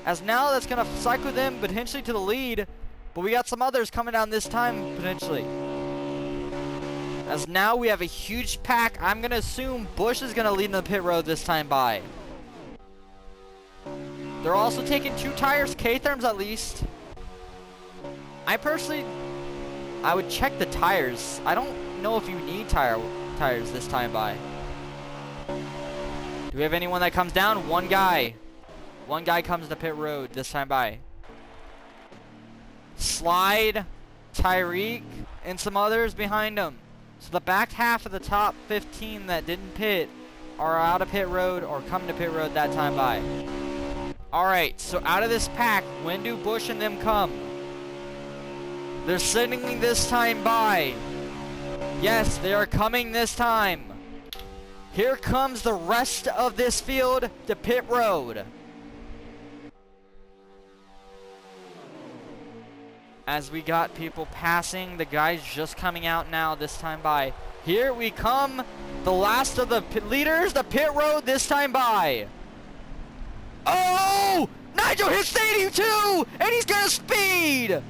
As now that's going to cycle them potentially to the lead, but we got some others coming down this time potentially. As now we have a huge pack. I'm going to assume Bush is going to lead in the pit road this time by. They're also taking 2 tires, K-Therms at least. I would check the tires. I don't know if you need tires this time by. Do we have anyone that comes down? One guy. One guy comes to pit road this time by. Slide, Tyreek, and some others behind him. So the back half of the top 15 that didn't pit are out of pit road or come to pit road that time by. Alright, so out of this pack, when do Bush and them come? They're sending this time by. Yes, they are coming this time. Here comes the rest of this field to pit road. as we got people passing. The guys just coming out now this time by. Here we come. The last of the leaders, the pit road this time by. Oh! Nigel hit stadium too! And he's gonna speed!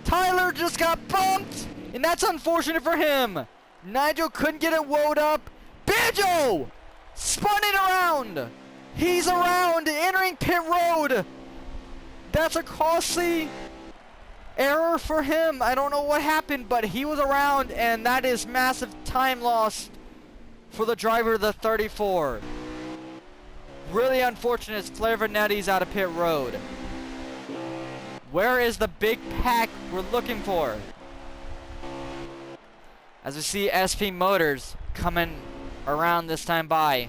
Tyler just got bumped! And that's unfortunate for him. Nigel couldn't get it woed up. Banjo! Spun it around! He's around, entering pit road. That's a costly error for him. I don't know what happened, but he was around, and that is massive time loss for the driver of the 34. Really unfortunate. Flair Vanetti's out of pit road. Where is the big pack we're looking for? As we see SP Motors coming around this time by.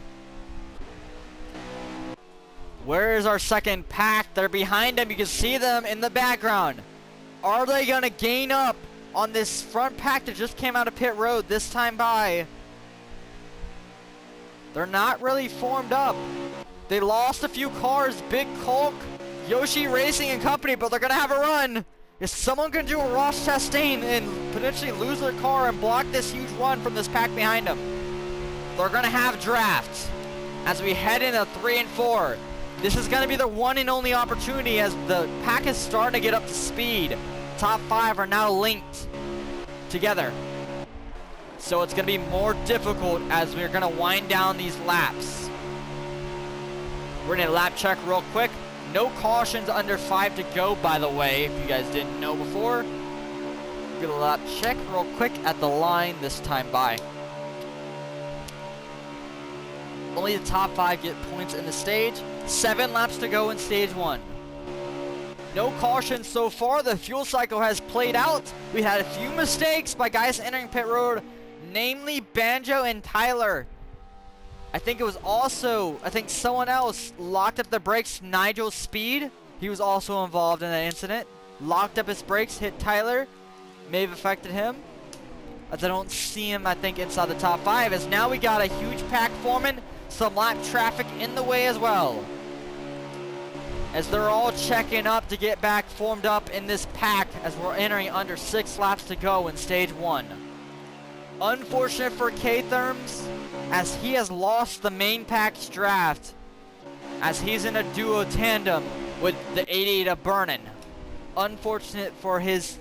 Where is our second pack? They're behind them. You can see them in the background. Are they going to gain up on this front pack that just came out of pit road this time by? They're not really formed up. They lost a few cars. Big Colt, Yoshi Racing and Company, but they're going to have a run. Is someone going to do a Ross Chastain and potentially lose their car and block this huge run from this pack behind them? They're going to have drafts as we head into 3 and 4. This is going to be the one and only opportunity as the pack is starting to get up to speed. Top 5 are now linked together. So it's going to be more difficult as we're going to wind down these laps. We're going to lap check real quick. No cautions under 5 to go, by the way, if you guys didn't know before. We're going to lap check real quick at the line this time by. Only the top 5 get points in the stage. 7 laps to go in stage 1. No caution so far. The fuel cycle has played out. We had a few mistakes by guys entering pit road, namely Banjo and Tyler. I think someone else locked up the brakes. Nigel Speed, he was also involved in that incident. Locked up his brakes, hit Tyler. May have affected him. As I don't see him, I think, inside the top 5. As now we got a huge pack forming. Some lap traffic in the way as well. As they're all checking up to get back formed up in this pack as we're entering under 6 laps to go in stage 1. Unfortunate for K-Therms as he has lost the main pack's draft as he's in a duo tandem with the 88 of Burnin. Unfortunate for his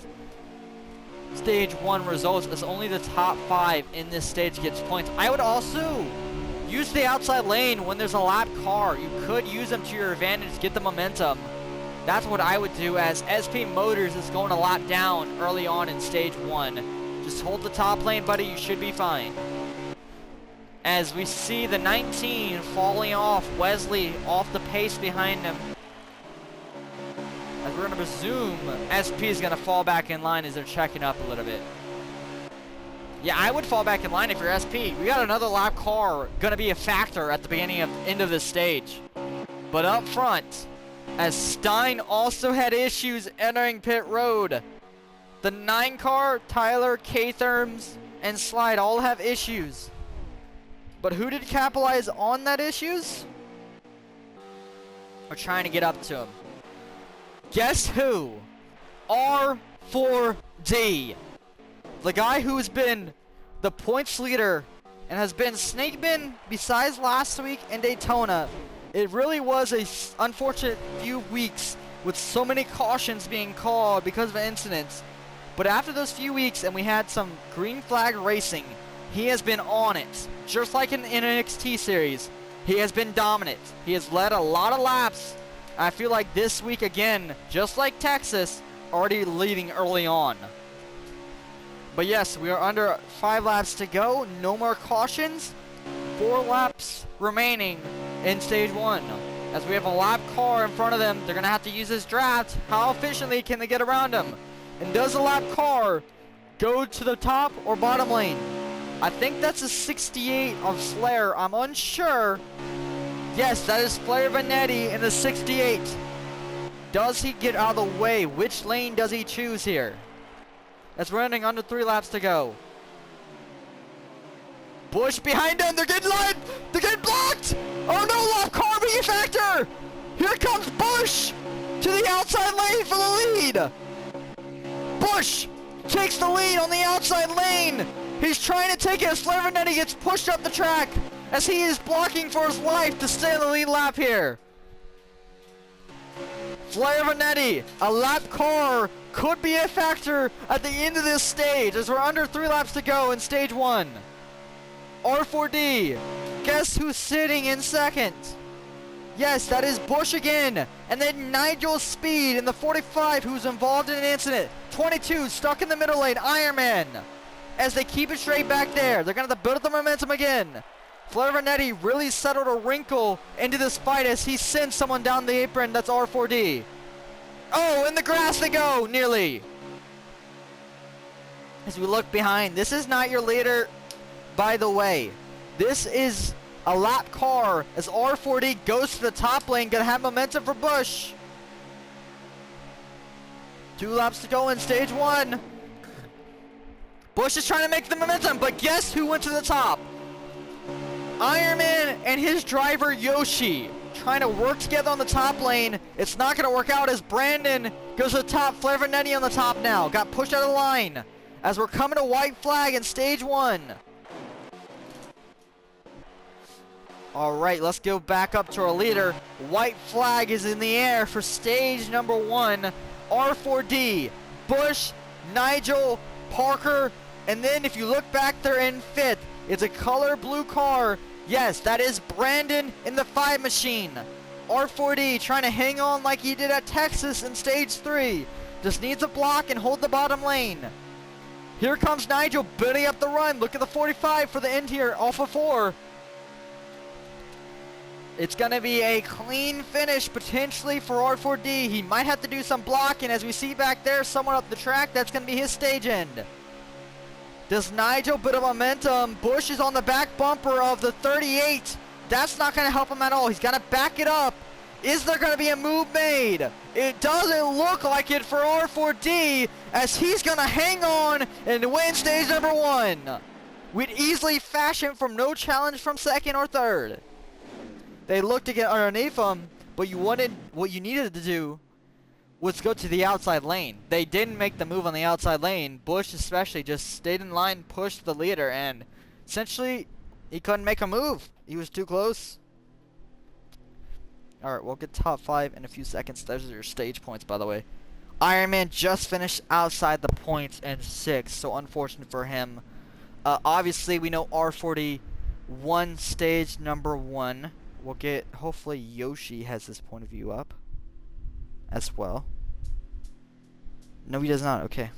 stage 1 results as only the top 5 in this stage gets points. I would also use the outside lane when there's a lap car. You could use them to your advantage, get the momentum. That's what I would do as SP Motors is going a lap down early on in stage 1. Just hold the top lane, buddy. You should be fine. As we see the 19 falling off, Wesley off the pace behind him. As we're going to presume SP is going to fall back in line as they're checking up a little bit. Yeah, I would fall back in line if you're SP. We got another lap car going to be a factor at the end of this stage. But up front, as Stein also had issues entering pit road. The 9 car, Tyler, K-Therms, and Slide all have issues. But who did capitalize on that issues? We're trying to get up to him. Guess who? R4D. The guy who has been the points leader and has been snake bin besides last week in Daytona. It really was a unfortunate few weeks with so many cautions being called because of incidents. But after those few weeks and we had some green flag racing, he has been on it. Just like in the NXT series, he has been dominant. He has led a lot of laps. I feel like this week again, just like Texas, already leading early on. But yes, we are under 5 laps to go. No more cautions. 4 laps remaining in stage 1. As we have a lap car in front of them, they're going to have to use this draft. How efficiently can they get around him? And does the lap car go to the top or bottom lane? I think that's a 68 of Flair. I'm unsure. Yes, that is Flair Vanetti in the 68. Does he get out of the way? Which lane does he choose here? As we're running under 3 laps to go. Bush behind them. They're getting lined. They're getting blocked. Oh no, lap car being a factor. Here comes Bush to the outside lane for the lead. Busch takes the lead on the outside lane. He's trying to take it as Flavonetti gets pushed up the track as he is blocking for his life to stay on the lead lap here. Flavonetti, a lap car, could be a factor at the end of this stage as we're under 3 laps to go in stage 1. R4D, guess who's sitting in second? Yes, that is Busch again. And then Nigel Speed in the 45 who's involved in an incident. 22 stuck in the middle lane, Ironman. As they keep it straight back there. They're going to have to build up the momentum again. Flavonetti really settled a wrinkle into this fight as he sends someone down the apron. That's R4D. Oh, in the grass they go, nearly. As we look behind, this is not your leader, by the way. This is a lap car as R4D goes to the top lane. Gonna have momentum for Busch. 2 laps to go in stage 1. Busch is trying to make the momentum, but guess who went to the top? Ironman and his driver Yoshi trying to work together on the top lane. It's not going to work out as Brandon goes to the top. Flavonetti on the top now. Got pushed out of the line as we're coming to white flag in stage 1. Alright, let's go back up to our leader. White flag is in the air for stage number 1. R4D, Busch, Nigel, Parker, and then if you look back there in 5th, it's a color blue car. Yes, that is Brandon in the 5 machine. R4D trying to hang on like he did at Texas in stage 3. Just needs a block and hold the bottom lane. Here comes Nigel building up the run. Look at the 45 for the end here, off of 4. It's going to be a clean finish potentially for R4D. He might have to do some blocking as we see back there somewhere up the track. That's going to be his stage end. Does Nigel build up momentum? Busch is on the back bumper of the 38. That's not going to help him at all. He's got to back it up. Is there going to be a move made? It doesn't look like it for R4D as he's going to hang on and win stage number 1. We'd easily fashion from no challenge from 2nd or 3rd. They looked to get underneath him, but what you needed to do was go to the outside lane. They didn't make the move on the outside lane. Busch especially just stayed in line, pushed the leader, and essentially he couldn't make a move. He was too close. Alright, we'll get top 5 in a few seconds. Those are your stage points, by the way. Ironman just finished outside the points in 6th, so unfortunate for him. Obviously, we know R40 won stage number 1. We'll get, hopefully Yoshi has his point of view up as well. No, he does not. Okay.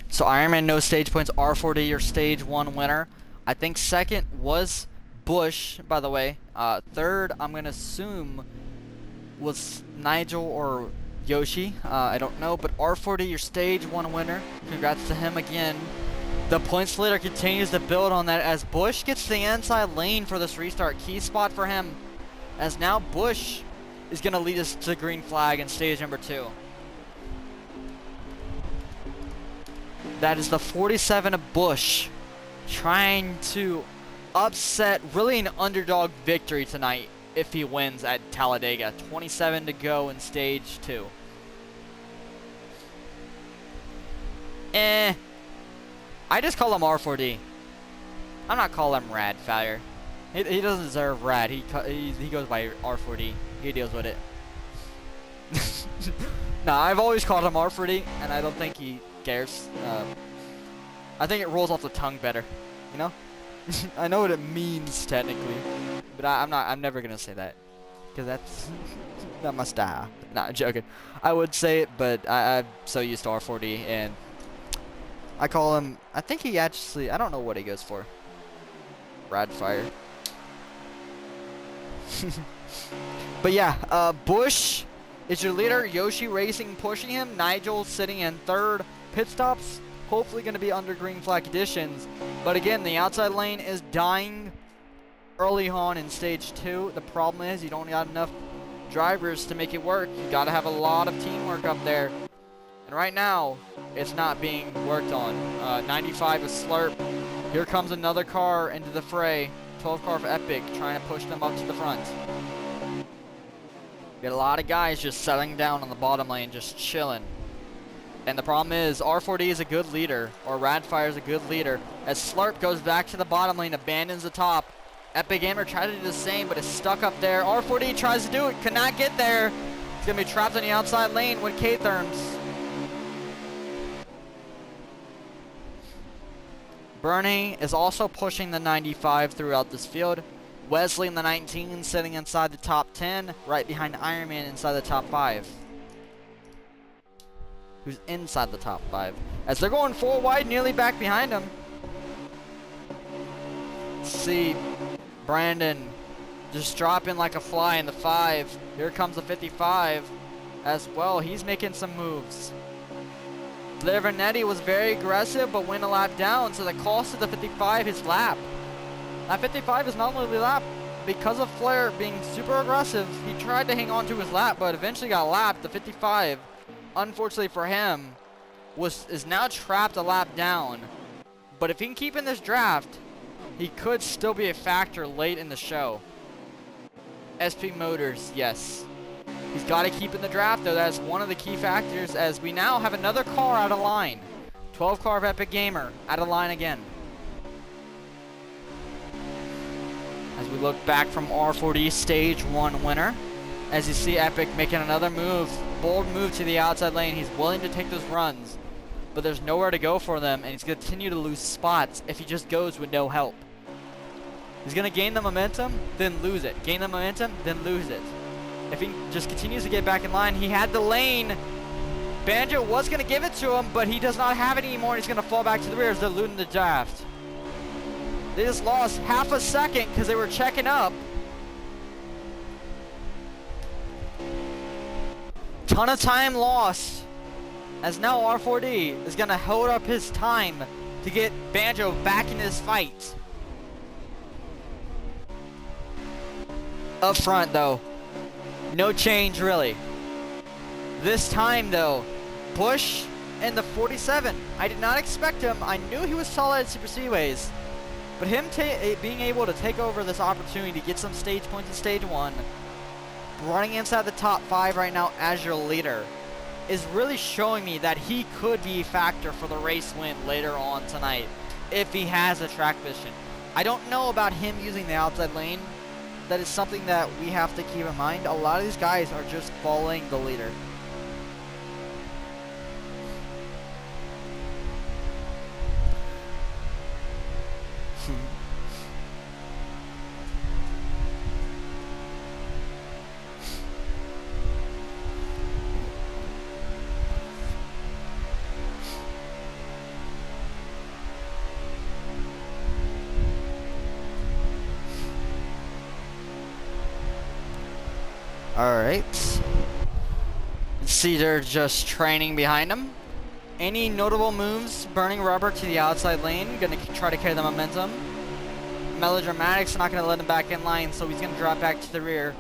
So Ironman, no stage points. R4D, your stage 1 winner. I think 2nd was Busch, by the way. 3rd, I'm going to assume, was Nigel or Yoshi. I don't know. But R4D, your stage 1 winner. Congrats to him again. The points leader continues to build on that as Busch gets the inside lane for this restart. Key spot for him as now Busch is going to lead us to green flag in stage number 2. That is the 47 of Busch trying to upset really an underdog victory tonight if he wins at Talladega. 27 to go in stage 2. I just call him R4D. I'm not calling him Rad Fire. He doesn't deserve Rad. He goes by R4D. He deals with it. Nah, I've always called him R4D, and I don't think he cares. I think it rolls off the tongue better, you know? I know what it means technically, but I'm never gonna say that, because that's that must die. Nah, I'm joking. I would say it, but I'm so used to R4D, and I call him, I think he actually, I don't know what he goes for. Rad Fire. But yeah, Busch is your leader. Yoshi Racing pushing him. Nigel sitting in 3rd. Pit stops hopefully going to be under green flag conditions. But again, the outside lane is dying early on in stage 2. The problem is you don't got enough drivers to make it work. You got to have a lot of teamwork up there. And right now, it's not being worked on. 95 is Slurp. Here comes another car into the fray. 12 car of Epic trying to push them up to the front. Got a lot of guys just settling down on the bottom lane, just chilling. And the problem is, R4D is a good leader, or Radfire is a good leader. As Slurp goes back to the bottom lane, abandons the top. Epic Gamer tried to do the same, but is stuck up there. R4D tries to do it, cannot get there. He's going to be trapped on the outside lane with K-Therms. Bernie is also pushing the 95 throughout this field. Wesley in the 19 sitting inside the top 10, right behind Iron Man inside the top 5. Who's inside the top 5. As they're going 4 wide, nearly back behind him. See Brandon just dropping like a fly in the 5. Here comes the 55 as well. He's making some moves. Livernetti was very aggressive but went a lap down, so the cost of the 55 is lap. That 55 is not only lap. Because of Flair being super aggressive, he tried to hang on to his lap, but eventually got lapped. The 55, unfortunately for him, is now trapped a lap down. But if he can keep in this draft, he could still be a factor late in the show. SP Motors, yes. He's got to keep in the draft, though. That's one of the key factors, as we now have another car out of line. 12 car of Epic Gamer out of line again. As we look back from R4D Stage 1 winner, as you see Epic making another move, bold move to the outside lane. He's willing to take those runs, but there's nowhere to go for them, and he's going to continue to lose spots if he just goes with no help. He's going to gain the momentum, then lose it. Gain the momentum, then lose it. If he just continues to get back in line, he had the lane. Banjo was going to give it to him, but he does not have it anymore, and he's going to fall back to the rear as they're looting the draft. They just lost half a second because they were checking up. Ton of time lost, as now R4D is going to hold up his time to get Banjo back in this fight. Up front, though, no change really. This time, though, Bush and the 47. I did not expect him. I knew he was solid at Super Speedways. But him being able to take over this opportunity to get some stage points in Stage 1, running inside the top 5 right now as your leader, is really showing me that he could be a factor for the race win later on tonight if he has a track vision. I don't know about him using the outside lane. That is something that we have to keep in mind. A lot of these guys are just following the leader. Alright. See, they're just training behind him. Any notable moves? Burning rubber to the outside lane. Gonna try to carry the momentum. Melodramatic's not gonna let him back in line, so he's gonna drop back to the rear.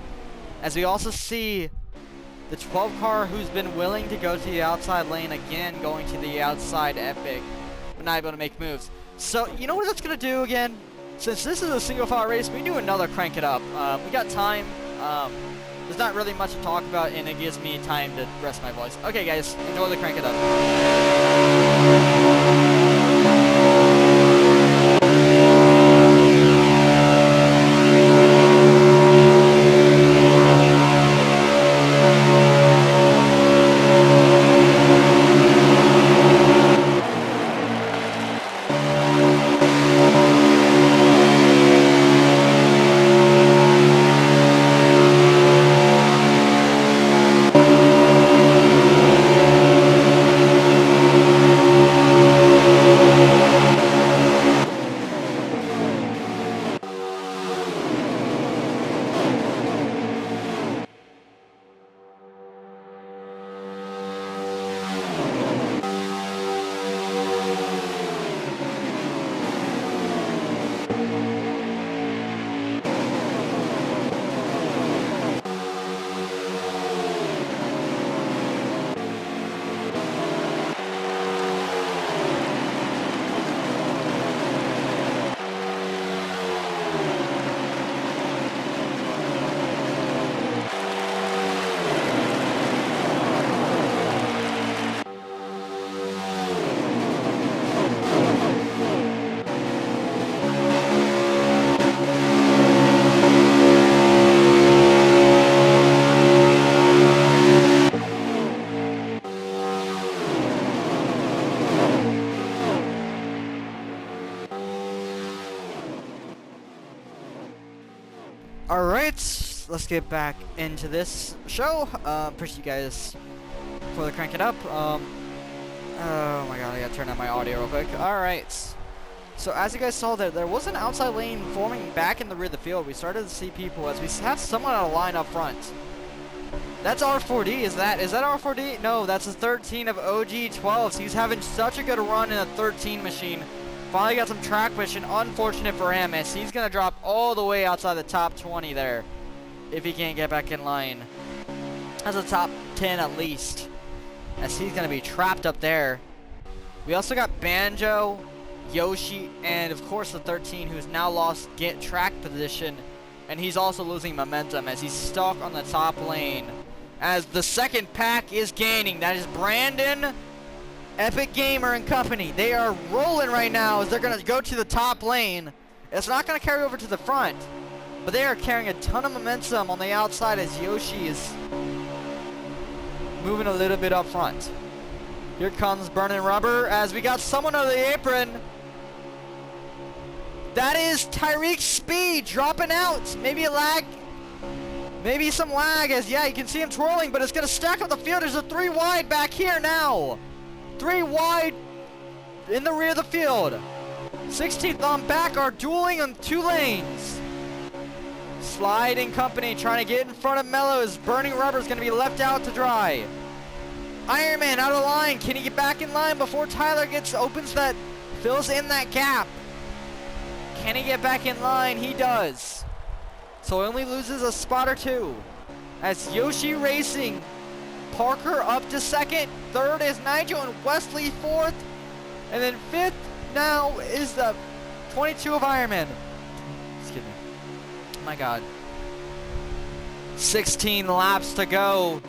As we also see the 12 car who's been willing to go to the outside lane again, going to the outside Epic, but not able to make moves. So, you know what that's gonna do again? Since this is a single file race, we do another crank it up. We got time. There's not really much to talk about, and it gives me time to rest my voice. Okay, guys, enjoy the crank it up. Alright, let's get back into this show. Appreciate you guys for the crank it up. Oh my god, I gotta turn on my audio real quick. Alright. So as you guys saw there was an outside lane forming back in the rear of the field. We started to see people as we have someone on a line up front. That's R4D, is that R4D? No, that's a 13 of OG12s. He's having such a good run in a 13 machine. Finally got some track vision. Unfortunate for him as he's going to drop all the way outside the top 20 there if he can't get back in line. That's a top 10 at least, as he's going to be trapped up there. We also got Banjo, Yoshi, and of course the 13 who's now lost track position, and he's also losing momentum as he's stuck on the top lane. As the second pack is gaining, that is Brandon, Epic Gamer and company. They are rolling right now as they're going to go to the top lane. It's not going to carry over to the front, but they are carrying a ton of momentum on the outside as Yoshi is moving a little bit up front. Here comes Burning Rubber as we got someone on the apron. That is Tyreek Speed dropping out. Maybe a lag. Maybe some lag as, yeah, you can see him twirling, but it's going to stack up the field. There's a 3 wide back here now. 3 wide in the rear of the field. 16th on back are dueling on 2 lanes. Slide and company trying to get in front of Mello as Burning Rubber is going to be left out to dry. Iron Man out of line. Can he get back in line before Tyler fills in that gap? Can he get back in line? He does. So he only loses a spot or 2. As Yoshi Racing, Parker up to second. Third is Nigel and Wesley fourth. And then fifth now is the 22 of Iron Man. Excuse me. Oh my god. 16 laps to go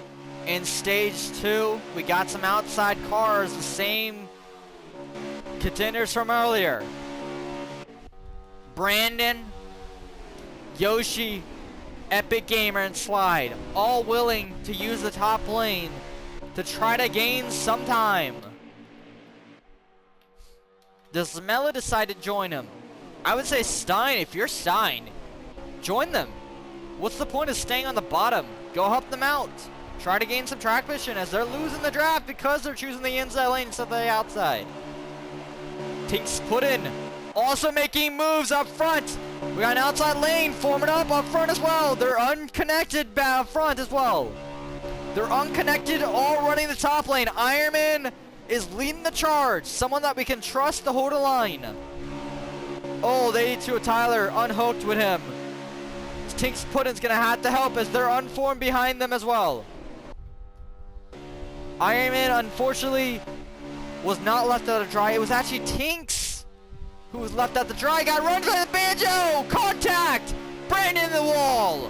in stage 2. We got some outside cars, the same contenders from earlier. Brandon, Yoshi, Epic Gamer, and Slide, all willing to use the top lane to try to gain some time. Does Mela decide to join him? I would say Stein, if you're Stein, join them. What's the point of staying on the bottom? Go help them out. Try to gain some track vision as they're losing the draft because they're choosing the inside lane instead of the outside. Tinks put in. Also making moves up front. We got an outside lane forming up front as well. They're unconnected up front as well. They're unconnected, all running the top lane. Ironman is leading the charge. Someone that we can trust to hold a line. Oh, they need to Tyler unhooked with him. Tinks Puddin's gonna have to help as they're unformed behind them as well. Ironman unfortunately was not left out to dry. It was actually Tinks who was left out to dry. Got run by the Banjo! Contact! Brandon in the wall!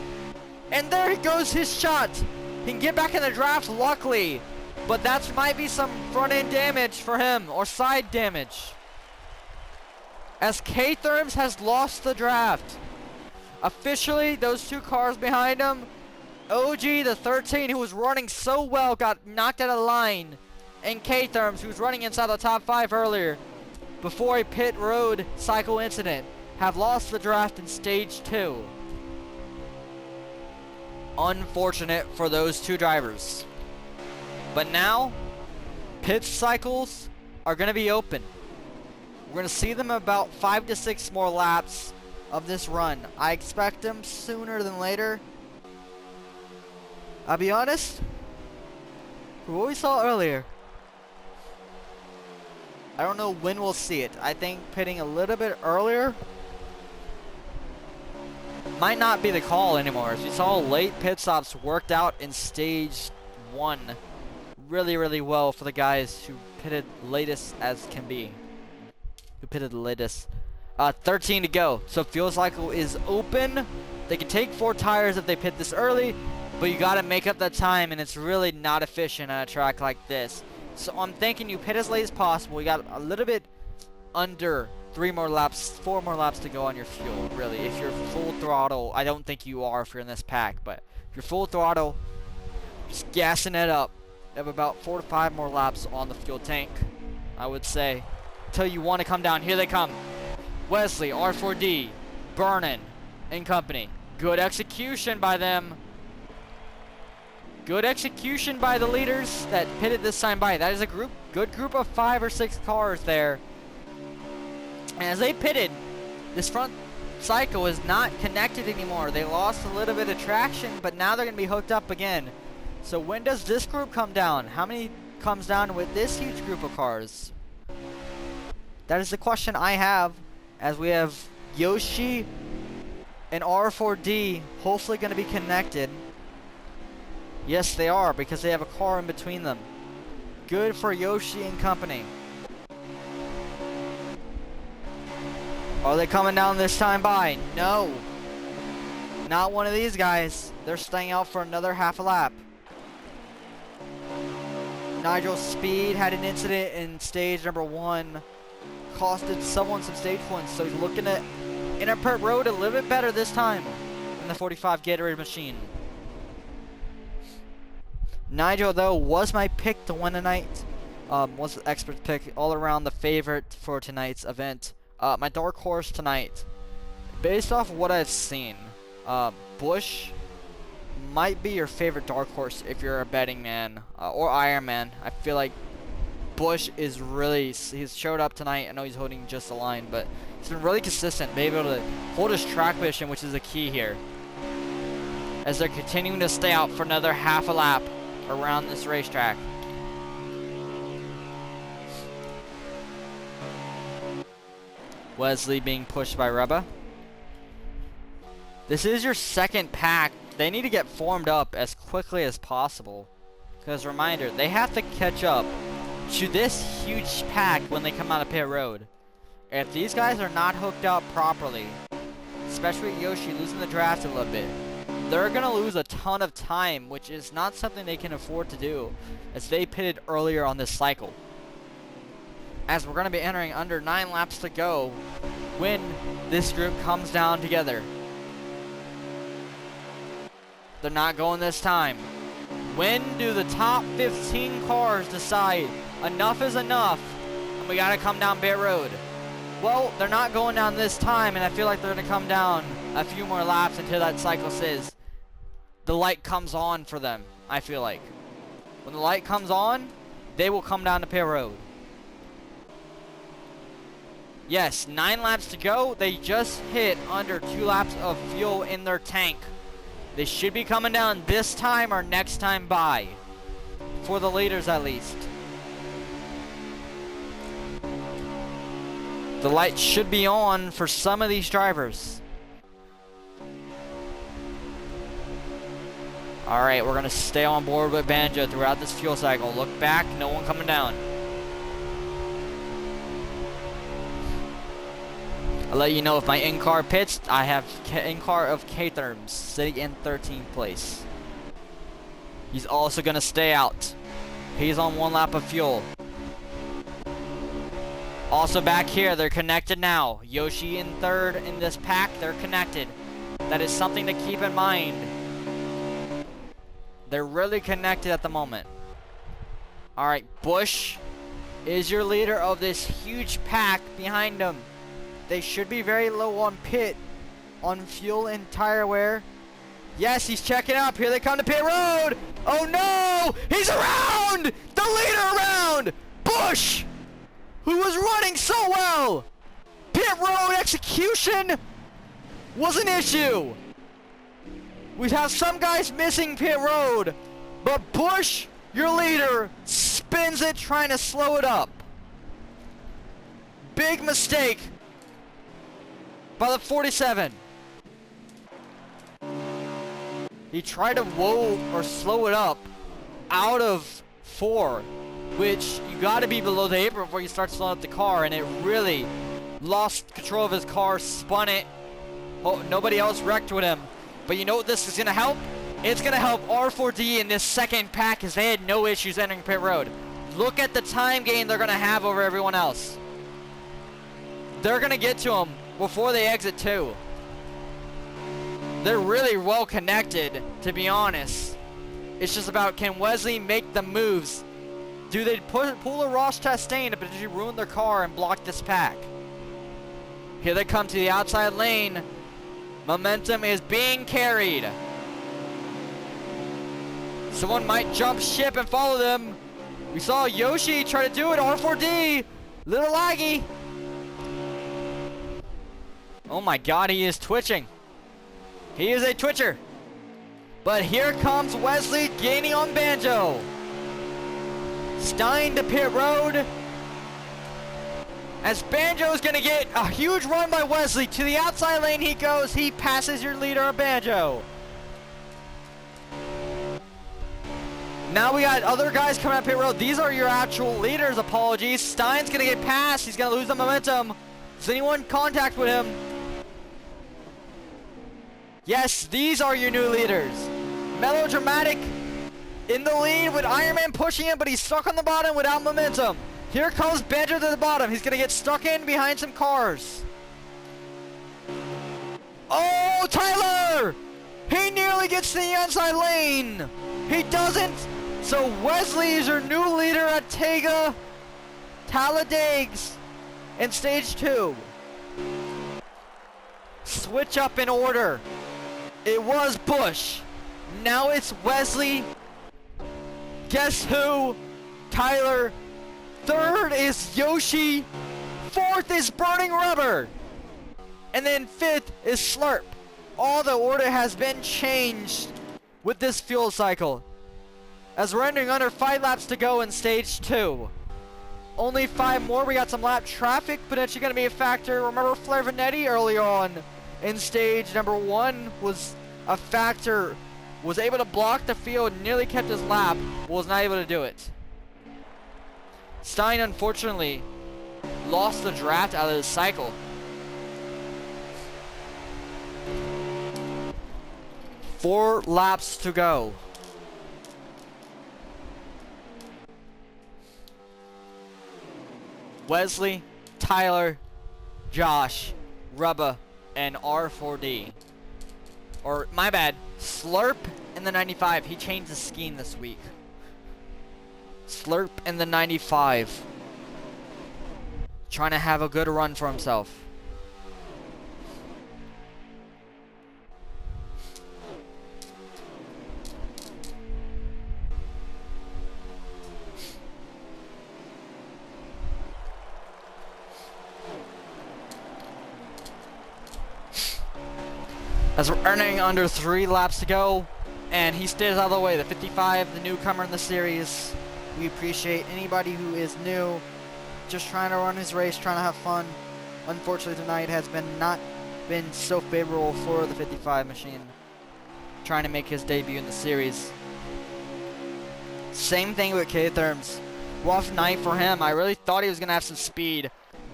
And there goes his shot. He can get back in the draft luckily, but that might be some front end damage for him, or side damage. As K-Therms has lost the draft. Officially, those 2 cars behind him, OG, the 13, who was running so well, got knocked out of line. And K-Therms, who was running inside the top 5 earlier, before a pit road cycle incident, have lost the draft in stage 2. Unfortunate for those 2 drivers. But now, pit cycles are going to be open. We're going to see them about 5 to 6 more laps of this run. I expect them sooner than later. I'll be honest, from what we saw earlier, I don't know when we'll see it. I think pitting a little bit earlier might not be the call anymore. As you saw, late pit stops worked out in stage 1 really, really well for the guys who pitted latest as can be. Who pitted the latest. 13 to go. So fuel cycle is open. They can take 4 tires if they pit this early, but you gotta make up that time, and it's really not efficient on a track like this. So I'm thinking you pit as late as possible. You got a little bit under 4 more laps to go on your fuel, really. If you're full throttle, I don't think you are if you're in this pack, but if you're full throttle, just gassing it up. You have about 4 to 5 more laps on the fuel tank, I would say, until you want to come down. Here they come. Wesley, R4D, Burnin, and company. Good execution by them. Good execution by the leaders that pitted this time by. That is a good group of 5 or 6 cars there. And as they pitted, this front cycle is not connected anymore. They lost a little bit of traction, but now they're going to be hooked up again. So when does this group come down? How many comes down with this huge group of cars? That is the question I have, as we have Yoshi and R4D hopefully going to be connected. Yes, they are, because they have a car in between them. Good for Yoshi and company. Are they coming down this time by? No. Not one of these guys. They're staying out for another half a lap. Nigel Speed had an incident in stage number 1. Costed someone some stage points, so he's looking at inner pit road a little bit better this time in the 45 Gatorade machine. Nigel, though, was my pick to win tonight. Was the expert's pick, all around the favorite for tonight's event. My dark horse tonight, based off what I've seen, Busch might be your favorite dark horse if you're a betting man, or Iron Man. I feel like Busch is really, he's showed up tonight. I know he's holding just a line, but he's been really consistent, being able to hold his track position, which is the key here, as they're continuing to stay out for another half a lap around this racetrack. Wesley being pushed by Rubba. This is your second pack. They need to get formed up as quickly as possible, because reminder, they have to catch up to this huge pack when they come out of pit road. If these guys are not hooked up properly, especially Yoshi losing the draft a little bit, they're gonna lose a ton of time, which is not something they can afford to do, as they pitted earlier on this cycle. As we're gonna be entering under 9 laps to go when this group comes down together. They're not going this time. When do the top 15 cars decide enough is enough and we gotta come down pit road? Well, they're not going down this time, and I feel like they're gonna come down a few more laps until that cycle says the light comes on for them. I feel like when the light comes on, they will come down to pit road. Yes, 9 laps to go. They just hit under 2 laps of fuel in their tank. They should be coming down this time or next time by, for the leaders at least. The light should be on for some of these drivers. Alright, we're going to stay on board with Banjo throughout this fuel cycle. Look back, no one coming down. I'll let you know if my in-car pits. I have in-car of K-Therms sitting in 13th place. He's also going to stay out. He's on 1 lap of fuel. Also back here, they're connected now. Yoshi in 3rd in this pack, they're connected. That is something to keep in mind. They're really connected at the moment. Alright, Busch is your leader of this huge pack behind him. They should be very low on fuel and tire wear. Yes, he's checking up. Here they come to pit road. Oh no! He's around! The leader around! Busch! Who was running so well! Pit road execution was an issue. We have some guys missing pit road, but Busch, your leader, spins it trying to slow it up. Big mistake by the 47. He tried to slow it up out of 4, which you got to be below the apron before you start slowing up the car, and it really lost control of his car, spun it. Oh, nobody else wrecked with him. But you know what this is going to help? It's going to help R4D in this second pack, as they had no issues entering pit road. Look at the time gain they're going to have over everyone else. They're going to get to him before they exit too. They're really well connected, to be honest. It's just about, can Wesley make the moves? Do they pull a Ross Chastain to potentially ruin their car and block this pack? Here they come to the outside lane. Momentum is being carried. Someone might jump ship and follow them. We saw Yoshi try to do it. R4D. Little laggy. Oh my god, he is twitching. He is a twitcher. But here comes Wesley gaining on Banjo. Stein to pit road. As Banjo's gonna get a huge run by Wesley. To the outside lane he goes. He passes your leader, Banjo. Now we got other guys coming up pit road. These are your actual leaders, apologies. Stein's gonna get passed. He's gonna lose the momentum. Does anyone contact with him? Yes, these are your new leaders. Melodramatic in the lead with Iron Man pushing him, but he's stuck on the bottom without momentum. Here comes Banjo to the bottom. He's gonna get stuck in behind some cars. Oh, Tyler! He nearly gets to the inside lane. He doesn't. So Wesley is your new leader at Talladega in stage 2. Switch up in order. It was Bush. Now it's Wesley. Guess who? Tyler. Third is Yoshi. Fourth is Burning Rubber. And then fifth is Slurp. All the order has been changed with this fuel cycle. As we're entering under 5 laps to go in stage 2. Only 5 more. We got some lap traffic potentially going to be a factor. Remember Flair Vanetti early on in stage number 1 was a factor. Was able to block the field, nearly kept his lap, was not able to do it. Stein unfortunately lost the draft out of the cycle. Four laps to go. Wesley, Tyler, Josh, Rubba, and R4D. Or, my bad, Slurp in the 95. He changed his scheme this week. Slurp in the 95. Trying to have a good run for himself. As we're earning under 3 laps to go, and he stays out of the way. The 55, the newcomer in the series. We appreciate anybody who is new, just trying to run his race, trying to have fun. Unfortunately, tonight has not been so favorable for the 55 machine, trying to make his debut in the series. Same thing with K-Therms. Rough night for him. I really thought he was going to have some speed.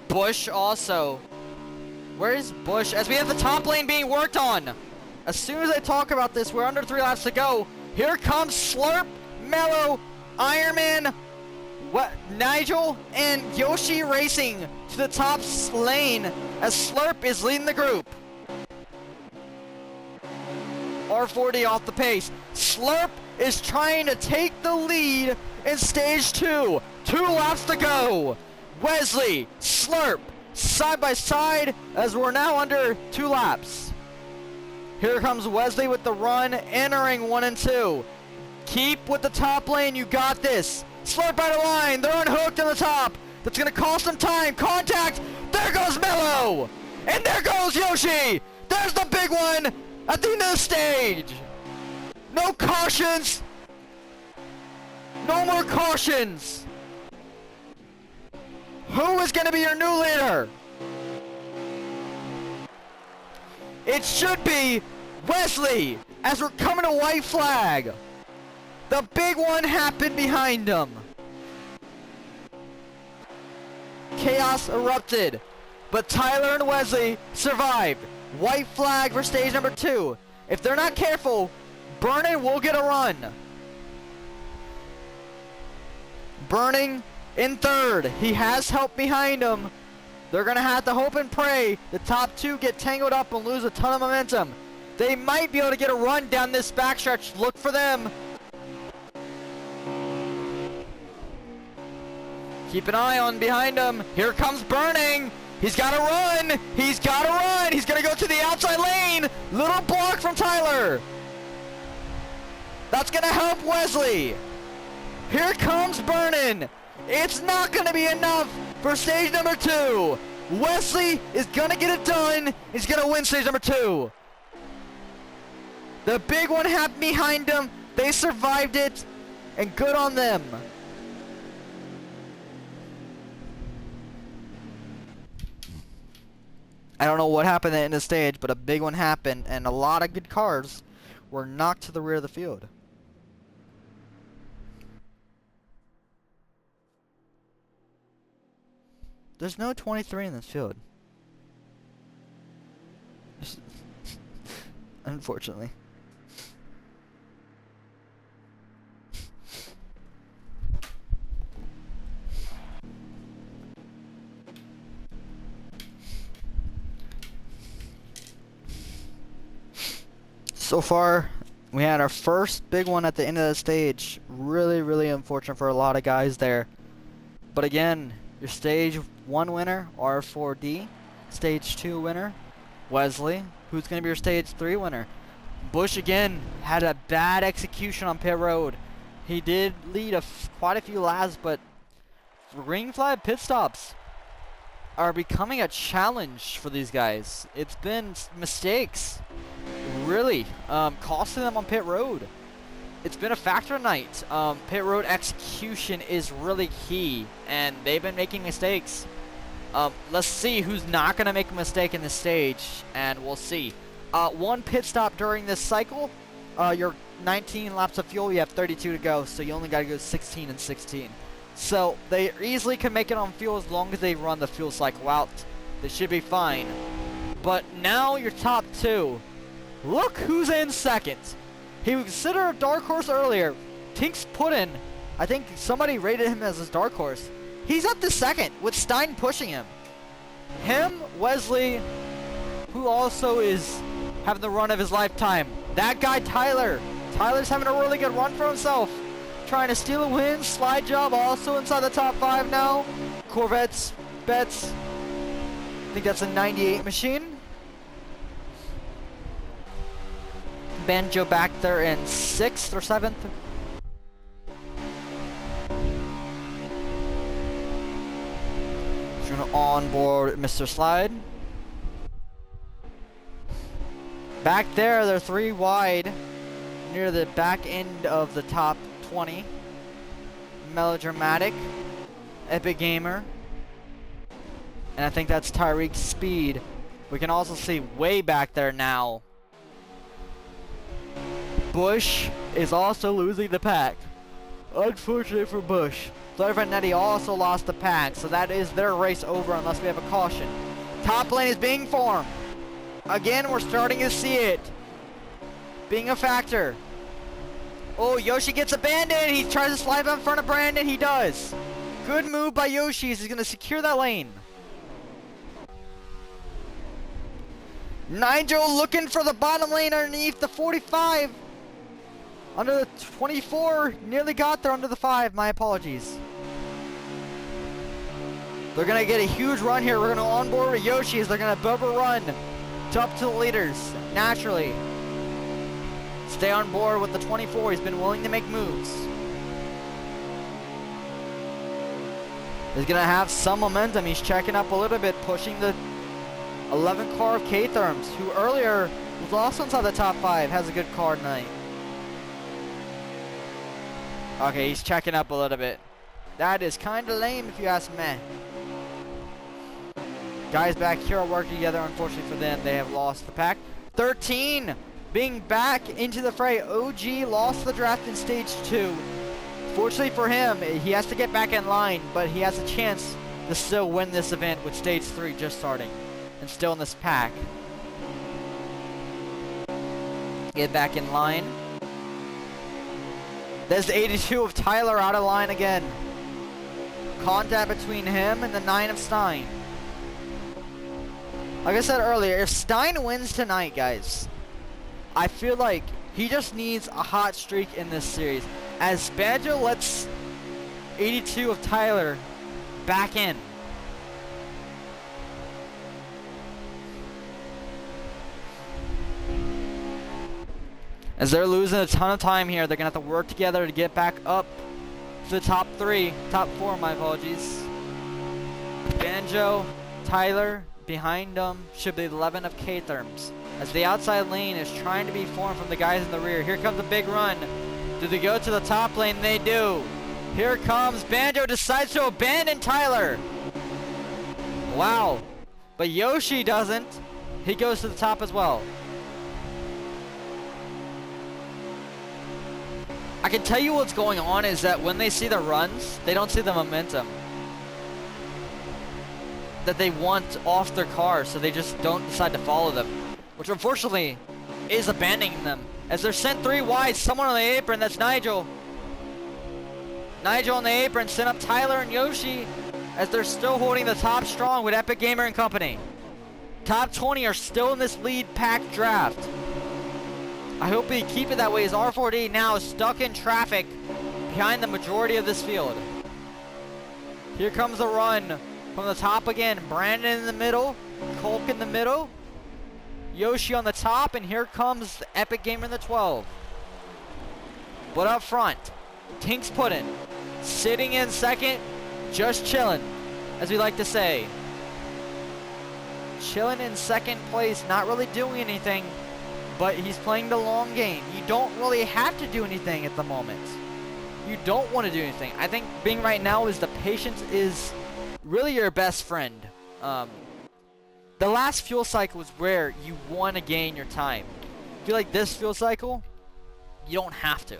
Bush also. Where is Bush? As we have the top lane being worked on. As soon as I talk about this, we're under 3 laps to go. Here comes Slurp, Mello, Ironman, Nigel, and Yoshi racing to the top lane as Slurp is leading the group. R40 off the pace. Slurp is trying to take the lead in stage 2. 2 laps to go. Wesley, Slurp, side by side as we're now under 2 laps. Here comes Wesley with the run, entering 1 and 2. Keep with the top lane, you got this. Slurp out of line, they're unhooked on the top. That's gonna cost them time, contact, there goes Mello! And there goes Yoshi! There's the big one at the end of the stage! No cautions! No more cautions! Who is gonna be your new leader? It should be Wesley, as we're coming to white flag. The big one happened behind him. Chaos erupted, but Tyler and Wesley survived. White flag for stage number 2. If they're not careful, Burning will get a run. Burning in 3rd. He has help behind him. They're going to have to hope and pray the top 2 get tangled up and lose a ton of momentum. They might be able to get a run down this backstretch. Look for them. Keep an eye on behind him. Here comes Burning. He's got to run. He's got to run. He's going to go to the outside lane. Little block from Tyler. That's going to help Wesley. Here comes Vernon. It's not going to be enough for stage number 2. Wesley is going to get it done. He's going to win stage number 2. The big one happened behind him. They survived it, and good on them. I don't know what happened at the end of the stage, but a big one happened, and a lot of good cars were knocked to the rear of the field. There's no 23 in this field. Unfortunately. So far, we had our first big one at the end of the stage. Really, really unfortunate for a lot of guys there. But again, your stage 1 winner, R4D. Stage 2 winner, Wesley. Who's going to be your stage 3 winner? Bush again had a bad execution on pit road. He did lead quite a few laps, but green flag pit stops are becoming a challenge for these guys. It's been mistakes, really, costing them on pit road. It's been a factor tonight. Pit road execution is really key, and they've been making mistakes. Let's see who's not going to make a mistake in this stage, and we'll see. 1 pit stop during this cycle. Your 19 laps of fuel, you have 32 to go, so you only got to go 16 and 16. So they easily can make it on fuel as long as they run the fuel cycle out. They should be fine. But now your top 2. Look who's in second. He was considered a dark horse earlier. Tinks Puddin, I think somebody rated him as his dark horse. He's up to second with Stein pushing him. Him, Wesley, who also is having the run of his lifetime. That guy, Tyler. Tyler's having a really good run for himself. Trying to steal a win. Slide job also inside the top 5 now. Corvettes, Betts. I think that's a 98 machine. Banjo back there in 6th or 7th. Just gonna onboard Mr. Slide. Back there, they're 3 wide, near the back end of the top 20. Melodramatic, Epic Gamer, and I think that's Tyreek Speed. We can also see way back there now, Bush is also losing the pack. Unfortunate for Bush. Netti also lost the pack, so that is their race over unless we have a caution. Top lane is being formed. Again, we're starting to see it being a factor. Oh, Yoshi gets abandoned. He tries to slide up in front of Brandon. He does. Good move by Yoshi. He's going to secure that lane. Nigel looking for the bottom lane underneath the 45. Under the 24. Nearly got there under the 5. My apologies. They're going to get a huge run here. We're going to onboard with Yoshi as they're going to bumper run up to the leaders. Naturally. Stay on board with the 24. He's been willing to make moves. He's going to have some momentum. He's checking up a little bit, pushing the 11 car of K-Therms, who earlier was also inside the top 5. Has a good car tonight. Okay, he's checking up a little bit. That is kind of lame if you ask me. Guys back here are working together. Unfortunately for them, they have lost the pack. 13 being back into the fray. OG lost the draft in stage 2. Fortunately for him, he has to get back in line, but he has a chance to still win this event with stage 3 just starting and still in this pack. Get back in line. There's the 82 of Tyler out of line again. Contact between him and the 9 of Stein. Like I said earlier, if Stein wins tonight, guys, I feel like he just needs a hot streak in this series. As Banjo lets 82 of Tyler back in. As they're losing a ton of time here, they're going to have to work together to get back up to the top four, my apologies. Banjo, Tyler, behind them should be 11 of K-Therms. As the outside lane is trying to be formed from the guys in the rear. Here comes a big run. Do they go to the top lane? They do. Here comes Banjo, decides to abandon Tyler. Wow. But Yoshi doesn't. He goes to the top as well. I can tell you what's going on is that when they see the runs, they don't see the momentum that they want off their car, so they just don't decide to follow them, which unfortunately is abandoning them. As they're sent 3 wide, someone on the apron, that's Nigel. Nigel on the apron sent up Tyler and Yoshi as they're still holding the top strong with Epic Gamer and Company. Top 20 are still in this lead pack draft. I hope we keep it that way as R4D now is stuck in traffic behind the majority of this field. Here comes a run from the top again. Brandon in the middle, Colk in the middle, Yoshi on the top, and here comes the Epic Gamer in the 12. But up front, Tink's Puddin', sitting in second, just chilling, as we like to say. Chilling in second place, not really doing anything, but he's playing the long game. You don't really have to do anything at the moment. You don't want to do anything. I think being right now is the patience is really your best friend. The last fuel cycle is where you want to gain your time. I feel like this fuel cycle, you don't have to.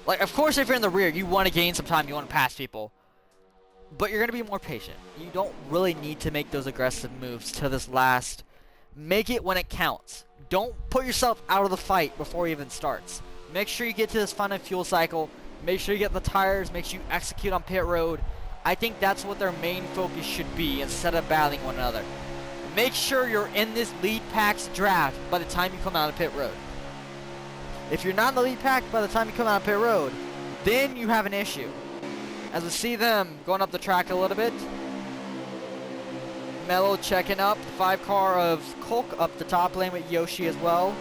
Like, of course, if you're in the rear, you want to gain some time. You want to pass people. But you're going to be more patient. You don't really need to make those aggressive moves to this last. Make it when it counts. Don't put yourself out of the fight before it even starts. Make sure you get to this final fuel cycle. Make sure you get the tires. Make sure you execute on pit road. I think that's what their main focus should be instead of battling one another. Make sure you're in this lead pack's draft by the time you come out of pit road. If you're not in the lead pack by the time you come out of pit road, then you have an issue. As we see them going up the track a little bit. Mello checking up. 5 car of Colk up the top lane with Yoshi as well.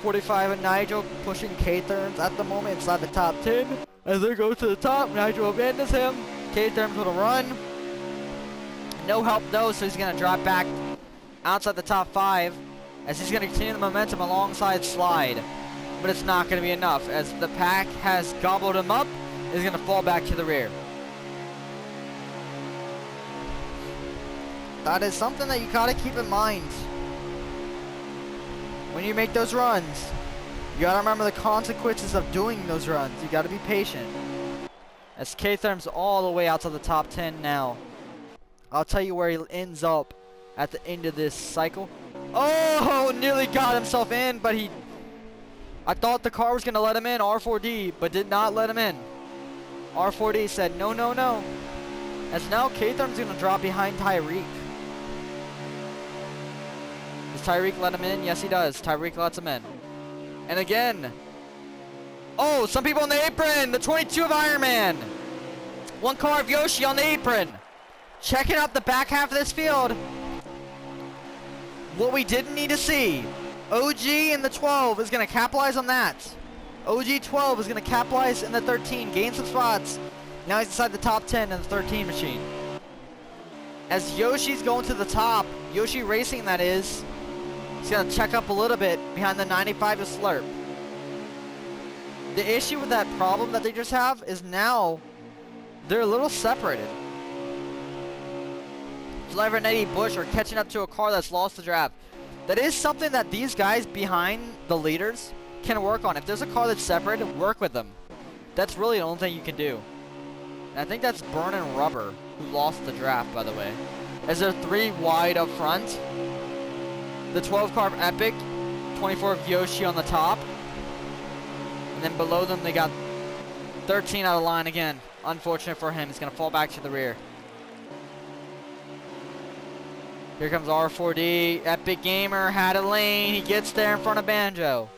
45 and Nigel pushing K-Therms at the moment inside the top 10. As they go to the top, Nigel abandons him. K-Therms with a run. No help though, so he's going to drop back outside the top 5. As he's going to continue the momentum alongside Slide. But it's not going to be enough as the pack has gobbled him up. He's going to fall back to the rear. That is something that you gotta keep in mind when you make those runs. You gotta remember the consequences of doing those runs. You gotta be patient. As K-Therm's all the way out to the top 10 now. I'll tell you where he ends up at the end of this cycle. Oh, nearly got himself in, but I thought the car was gonna let him in, R4D, but did not let him in. R4D said no, no, no. As now K-Therm's gonna drop behind Tyreek. Does Tyreek let him in? Yes, he does. Tyreek lets him in. And again. Oh, some people on the apron. The 22 of Iron Man. 1 car of Yoshi on the apron. Checking out the back half of this field. What we didn't need to see. OG in the 12 is going to capitalize on that. OG 12 is going to capitalize in the 13. Gain some spots. Now he's inside the top 10 in the 13 machine. As Yoshi's going to the top. Yoshi Racing, that is. He's going to check up a little bit behind the 95 of Slurp. The issue with that problem that they just have is now they're a little separated. Driver and Eddie Bush are catching up to a car that's lost the draft. That is something that these guys behind the leaders can work on. If there's a car that's separated, work with them. That's really the only thing you can do. And I think that's Burnin' Rubber, who lost the draft, by the way. As they're 3 wide up front. The 12 car of Epic, 24 of Yoshi on the top. And then below them they got 13 out of line again. Unfortunate for him, he's going to fall back to the rear. Here comes R4D, Epic Gamer, had a lane, he gets there in front of Banjo.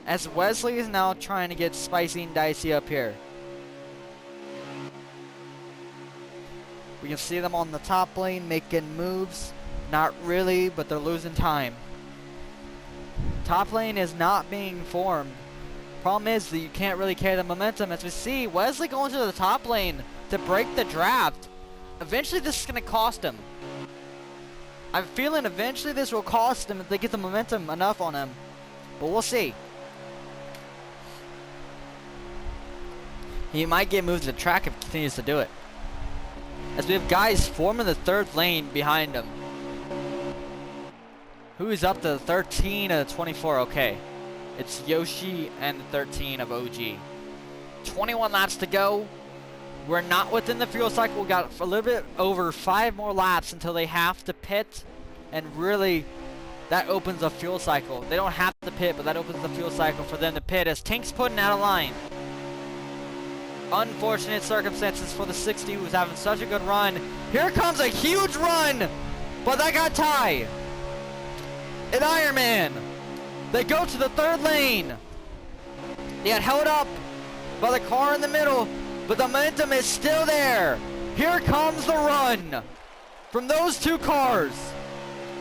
As Wesley is now trying to get spicy and dicey up here. We can see them on the top lane making moves. Not really, but they're losing time. Top lane is not being formed. Problem is that you can't really carry the momentum. As we see, Wesley going to the top lane to break the draft. Eventually this is going to cost him. I'm feeling eventually this will cost him if they get the momentum enough on him. But we'll see. He might get moved to the track if he continues to do it. As we have guys forming the third lane behind him. Who's up to 13 of 24? Okay. It's Yoshi and 13 of OG. 21 laps to go. We're not within the fuel cycle. We got a little bit over 5 more laps until they have to pit. And really, that opens a fuel cycle. They don't have to pit, but that opens the fuel cycle for them to pit as Tink's putting out of line. Unfortunate circumstances for the 60 who's having such a good run. Here comes a huge run, but that got Ty. An Ironman. They go to the third lane. They got held up by the car in the middle, but the momentum is still there. Here comes the run from those two cars.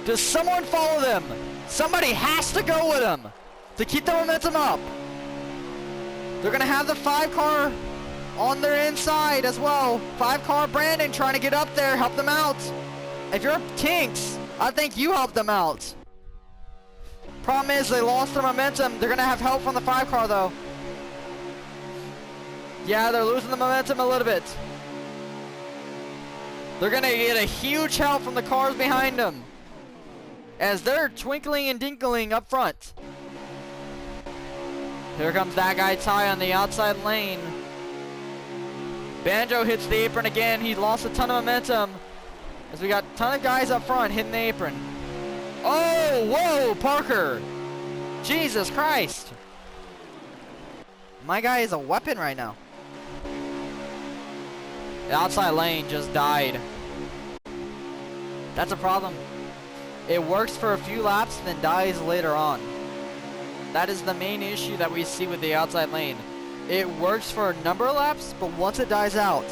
Does someone follow them? Somebody has to go with them to keep the momentum up. They're going to have the 5 car on their inside as well. 5 car Brandon trying to get up there, help them out. If you're Tinks, I think you help them out. Problem is they lost their momentum. They're going to have help from the 5 car though. Yeah, they're losing the momentum a little bit. They're going to get a huge help from the cars behind them as they're twinkling and dinkling up front. Here comes that guy Ty on the outside lane. Banjo hits the apron again. He lost a ton of momentum as we got a ton of guys up front hitting the apron. Oh, whoa, Parker. Jesus Christ. My guy is a weapon right now. The outside lane just died. That's a problem. It works for a few laps, then dies later on. That is the main issue that we see with the outside lane. It works for a number of laps, but once it dies out,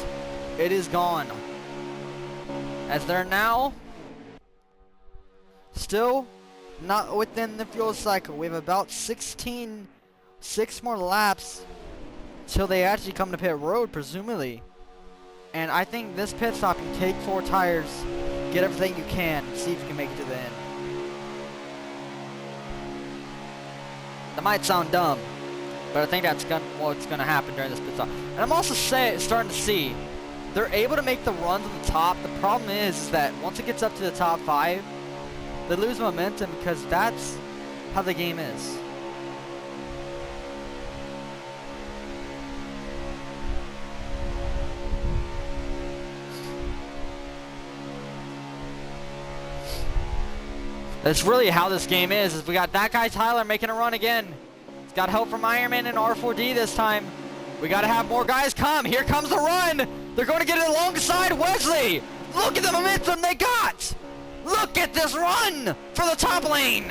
it is gone. As they're now still not within the fuel cycle. We have about 6 more laps till they actually come to pit road, presumably. And I think this pit stop, you take 4 tires, get everything you can, and see if you can make it to the end. That might sound dumb, but I think that's what's going to happen during this pit stop. And I'm also starting to see they're able to make the runs on the top. The problem is that once it gets up to the top 5, they lose momentum because that's how the game is. That's really how this game is we got that guy Tyler making a run again. He's got help from Ironman and R4D this time. We got to have more guys come. Here comes the run. They're going to get it alongside Wesley. Look at the momentum they got. Look at this run for the top lane.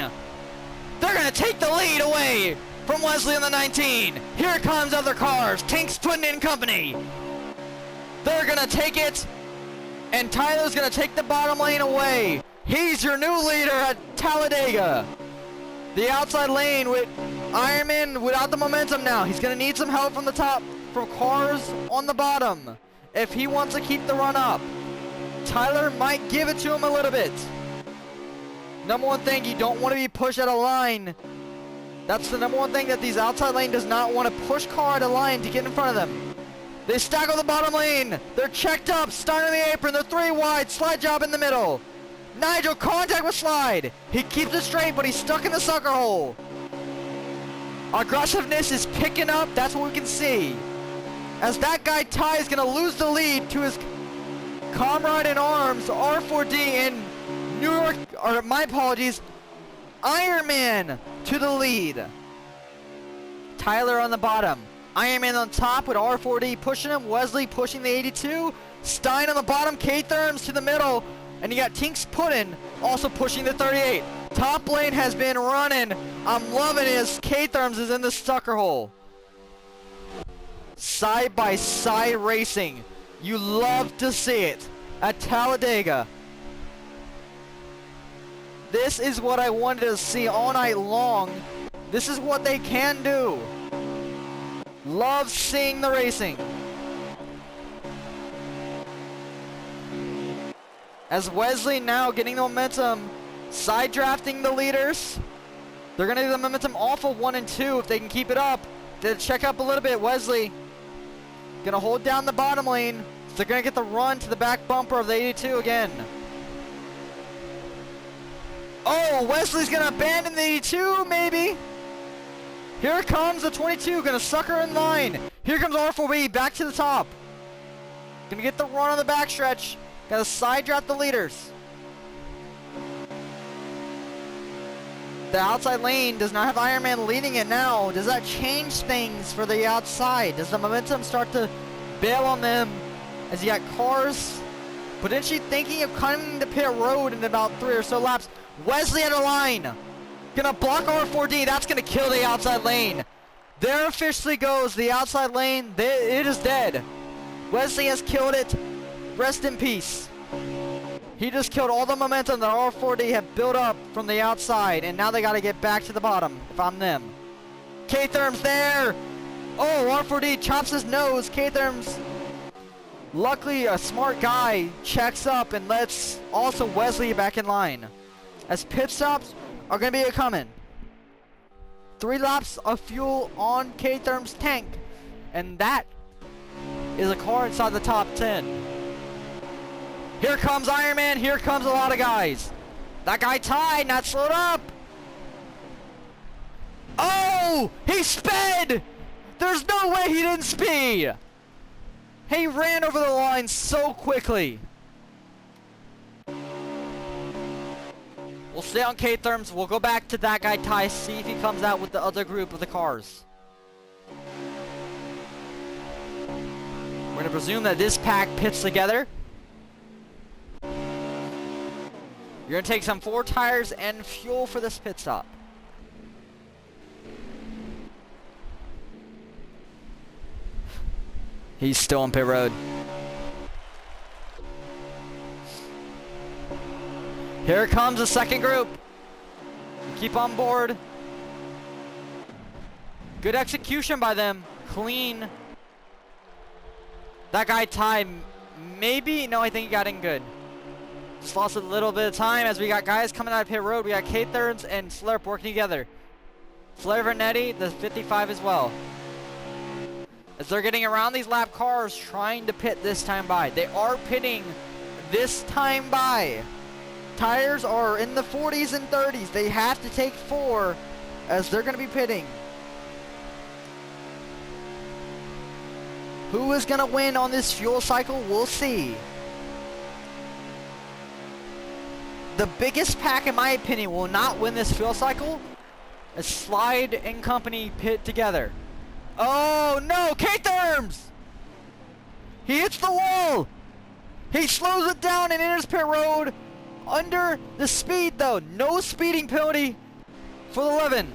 They're going to take the lead away from Wesley in the 19. Here comes other cars. Tinks, Twin and company. They're going to take it. And Tyler's going to take the bottom lane away. He's your new leader at Talladega. The outside lane with Ironman without the momentum now. He's going to need some help from the top, from cars on the bottom, if he wants to keep the run up. Tyler might give it to him a little bit. Number one thing, you don't want to be pushed out of line. That's the number one thing that these outside lane does not want to push car out of line to get in front of them. They stack on the bottom lane. They're checked up, starting the apron. They're 3 wide, slide job in the middle. Nigel, contact with slide. He keeps it straight, but he's stuck in the sucker hole. Aggressiveness is picking up. That's what we can see. As that guy Ty is going to lose the lead to his comrade in arms, R4D in New York, or my apologies, Ironman to the lead. Tyler on the bottom. Ironman on top with R4D pushing him. Wesley pushing the 82. Stein on the bottom. K-Therms to the middle. And you got Tinks Puddin also pushing the 38. Top lane has been running. I'm loving it as K-Therms is in the sucker hole. Side by side racing. You love to see it at Talladega. This is what I wanted to see all night long This is what they can do. Love seeing the racing. As Wesley now getting the momentum, side drafting the leaders. They're going to get the momentum off of 1 and 2 if they can keep it up. To check up a little bit, Wesley going to hold down the bottom lane. So they're going to get the run to the back bumper of the 82 again. Oh, Wesley's going to abandon the 82, maybe. Here comes the 22, going to suck her in line. Here comes R4B, back to the top. Going to get the run on the backstretch. Got to side draft the leaders. The outside lane does not have Iron Man leading it now. Does that change things for the outside? Does the momentum start to bail on them as you got cars potentially thinking of coming to pit road in about 3 or so laps? Wesley at a line. Gonna block R4D. That's gonna kill the outside lane. There officially goes the outside lane. It is dead. Wesley has killed it. Rest in peace. He just killed all the momentum that R4D had built up from the outside, and now they got to get back to the bottom, if I'm them. K-Therm's there! Oh, R4D chops his nose. K-Therm's, luckily a smart guy, checks up and lets also Wesley back in line. As pit stops are going to be coming. 3 laps of fuel on K-Therm's tank, and that is a car inside the top 10. Here comes Iron Man. Here comes a lot of guys. That guy tied, not slowed up. Oh, he sped. There's no way he didn't speed. He ran over the line so quickly. We'll stay on K-Therms. We'll go back to that guy Ty, see if he comes out with the other group of the cars. We're going to presume that this pack pits together. You're going to take some 4 tires and fuel for this pit stop. He's still on pit road. Here comes the second group. Keep on board. Good execution by them. Clean. That guy Ty, maybe? No, I think he got in good. Just lost a little bit of time as we got guys coming out of pit road. We got K-Thurns and Slurp working together. Flair Vernetti, the 55 as well. As they're getting around these lap cars, trying to pit this time by. They are pitting this time by. Tires are in the 40s and 30s. They have to take 4 as they're going to be pitting. Who is going to win on this fuel cycle? We'll see. The biggest pack, in my opinion, will not win this fuel cycle as Slide and company pit together. Oh no, K-Therms! He hits the wall! He slows it down and enters pit road under the speed though. No speeding penalty for the 11.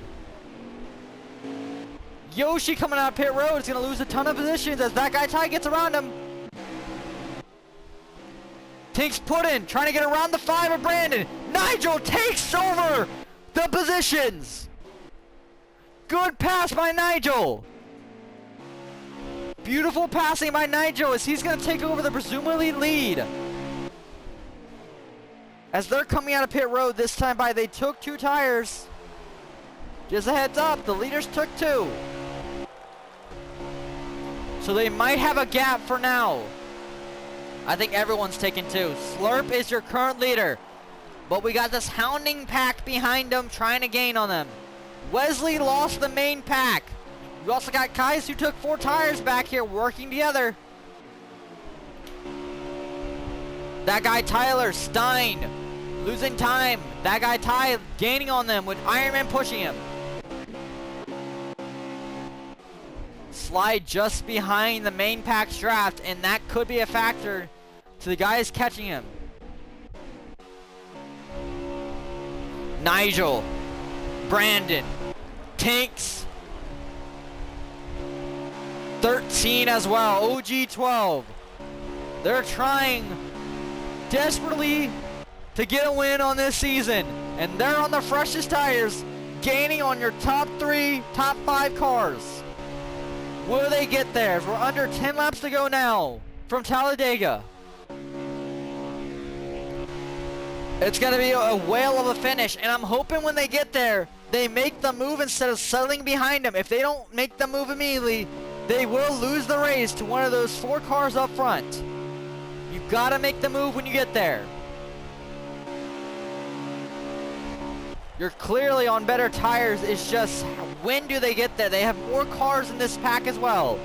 Yoshi coming out of pit road is going to lose a ton of positions as that guy Ty gets around him. Tink's put in, trying to get around the 5 of Brandon. Nigel takes over the positions. Good pass by Nigel. Beautiful passing by Nigel as he's going to take over the presumably lead. As they're coming out of pit road this time by, they took 2 tires. Just a heads up, the leaders took 2. So they might have a gap for now. I think everyone's taken 2. Slurp is your current leader. But we got this hounding pack behind them trying to gain on them. Wesley lost the main pack. We also got guys who took 4 tires back here working together. That guy Tyler Stein losing time. That guy Ty gaining on them with Iron Man pushing him. Slide just behind the main pack's draft, and that could be a factor to the guys catching him. Nigel, Brandon, Tanks, 13 as well, OG 12. They're trying desperately to get a win on this season, and they're on the freshest tires. gaining on your top 5 cars. Will they get there? We're under 10 laps to go now from Talladega. It's going to be a whale of a finish, and I'm hoping when they get there, they make the move instead of settling behind them. If they don't make the move immediately, they will lose the race to one of those 4 cars up front. You got to make the move when you get there. You're clearly on better tires. It's just, when do they get there? They have more cars in this pack as well.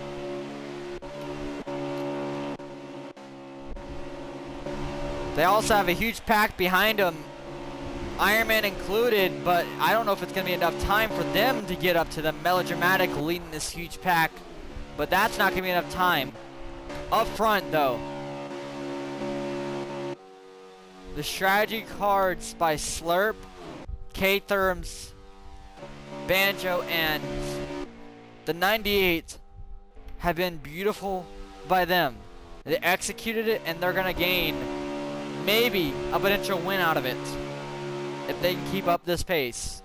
They also have a huge pack behind them, Ironman included, but I don't know if it's going to be enough time for them to get up to the Melodramatic leading this huge pack. But that's not going to be enough time. Up front, though, the strategy cards by Slurp, K-Therms, Banjo, and the 98 have been beautiful by them. They executed it, and they're going to gain maybe a potential win out of it if they can keep up this pace.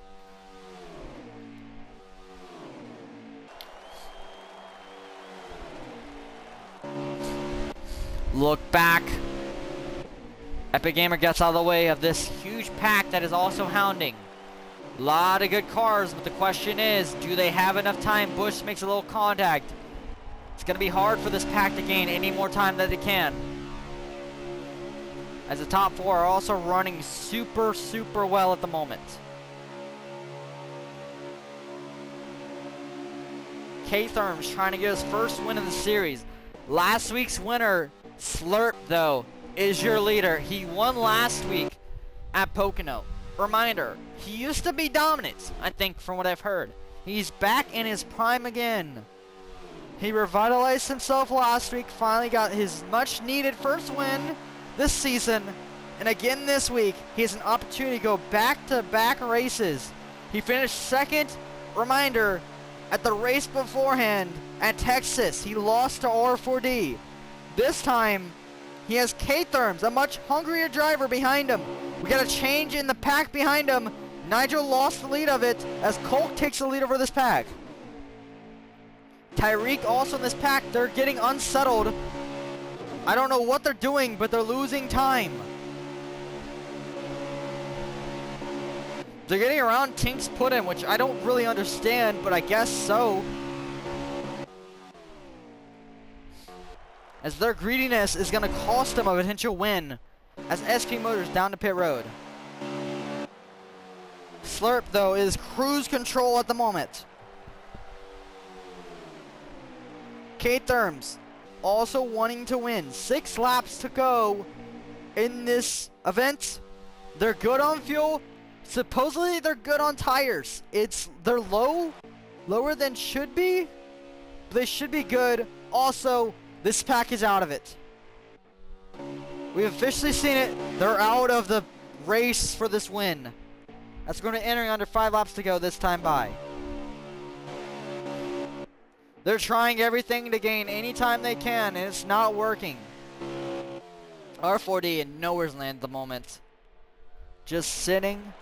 Look back. Epic Gamer gets out of the way of this huge pack that is also hounding. A lot of good cars, but the question is, do they have enough time? Busch makes a little contact. It's going to be hard for this pack to gain any more time than it can, as the top 4 are also running super well at the moment. K-Therms trying to get his first win of the series. Last week's winner, Slurp, though, is your leader. He won last week at Pocono. Reminder, he used to be dominant, I think, from what I've heard. He's back in his prime again. He revitalized himself last week, finally got his much needed first win this season, and again this week he has an opportunity to go back-to-back races. He finished second, reminder, at the race beforehand at Texas. He lost to R4D. This time he has K-Therms, a much hungrier driver behind him. We got a change in the pack behind him. Nigel lost the lead of it as Colt takes the lead over this pack. Tyreek also in this pack. They're getting unsettled. I don't know what they're doing, but they're losing time. They're getting around Tink's put-in, which I don't really understand, but I guess so. As their greediness is going to cost them a potential win, as SP Motors down to pit road. Slurp, though, is cruise control at the moment. K-Therms also wanting to win. 6 laps to go in this event. They're good on fuel. Supposedly they're good on tires. They're lower than should be. But they should be good. Also, this pack is out of it. We've officially seen it. They're out of the race for this win. That's going to enter under 5 laps to go this time by. They're trying everything to gain any time they can, and it's not working. R4D in nowhere's land at the moment. Just sitting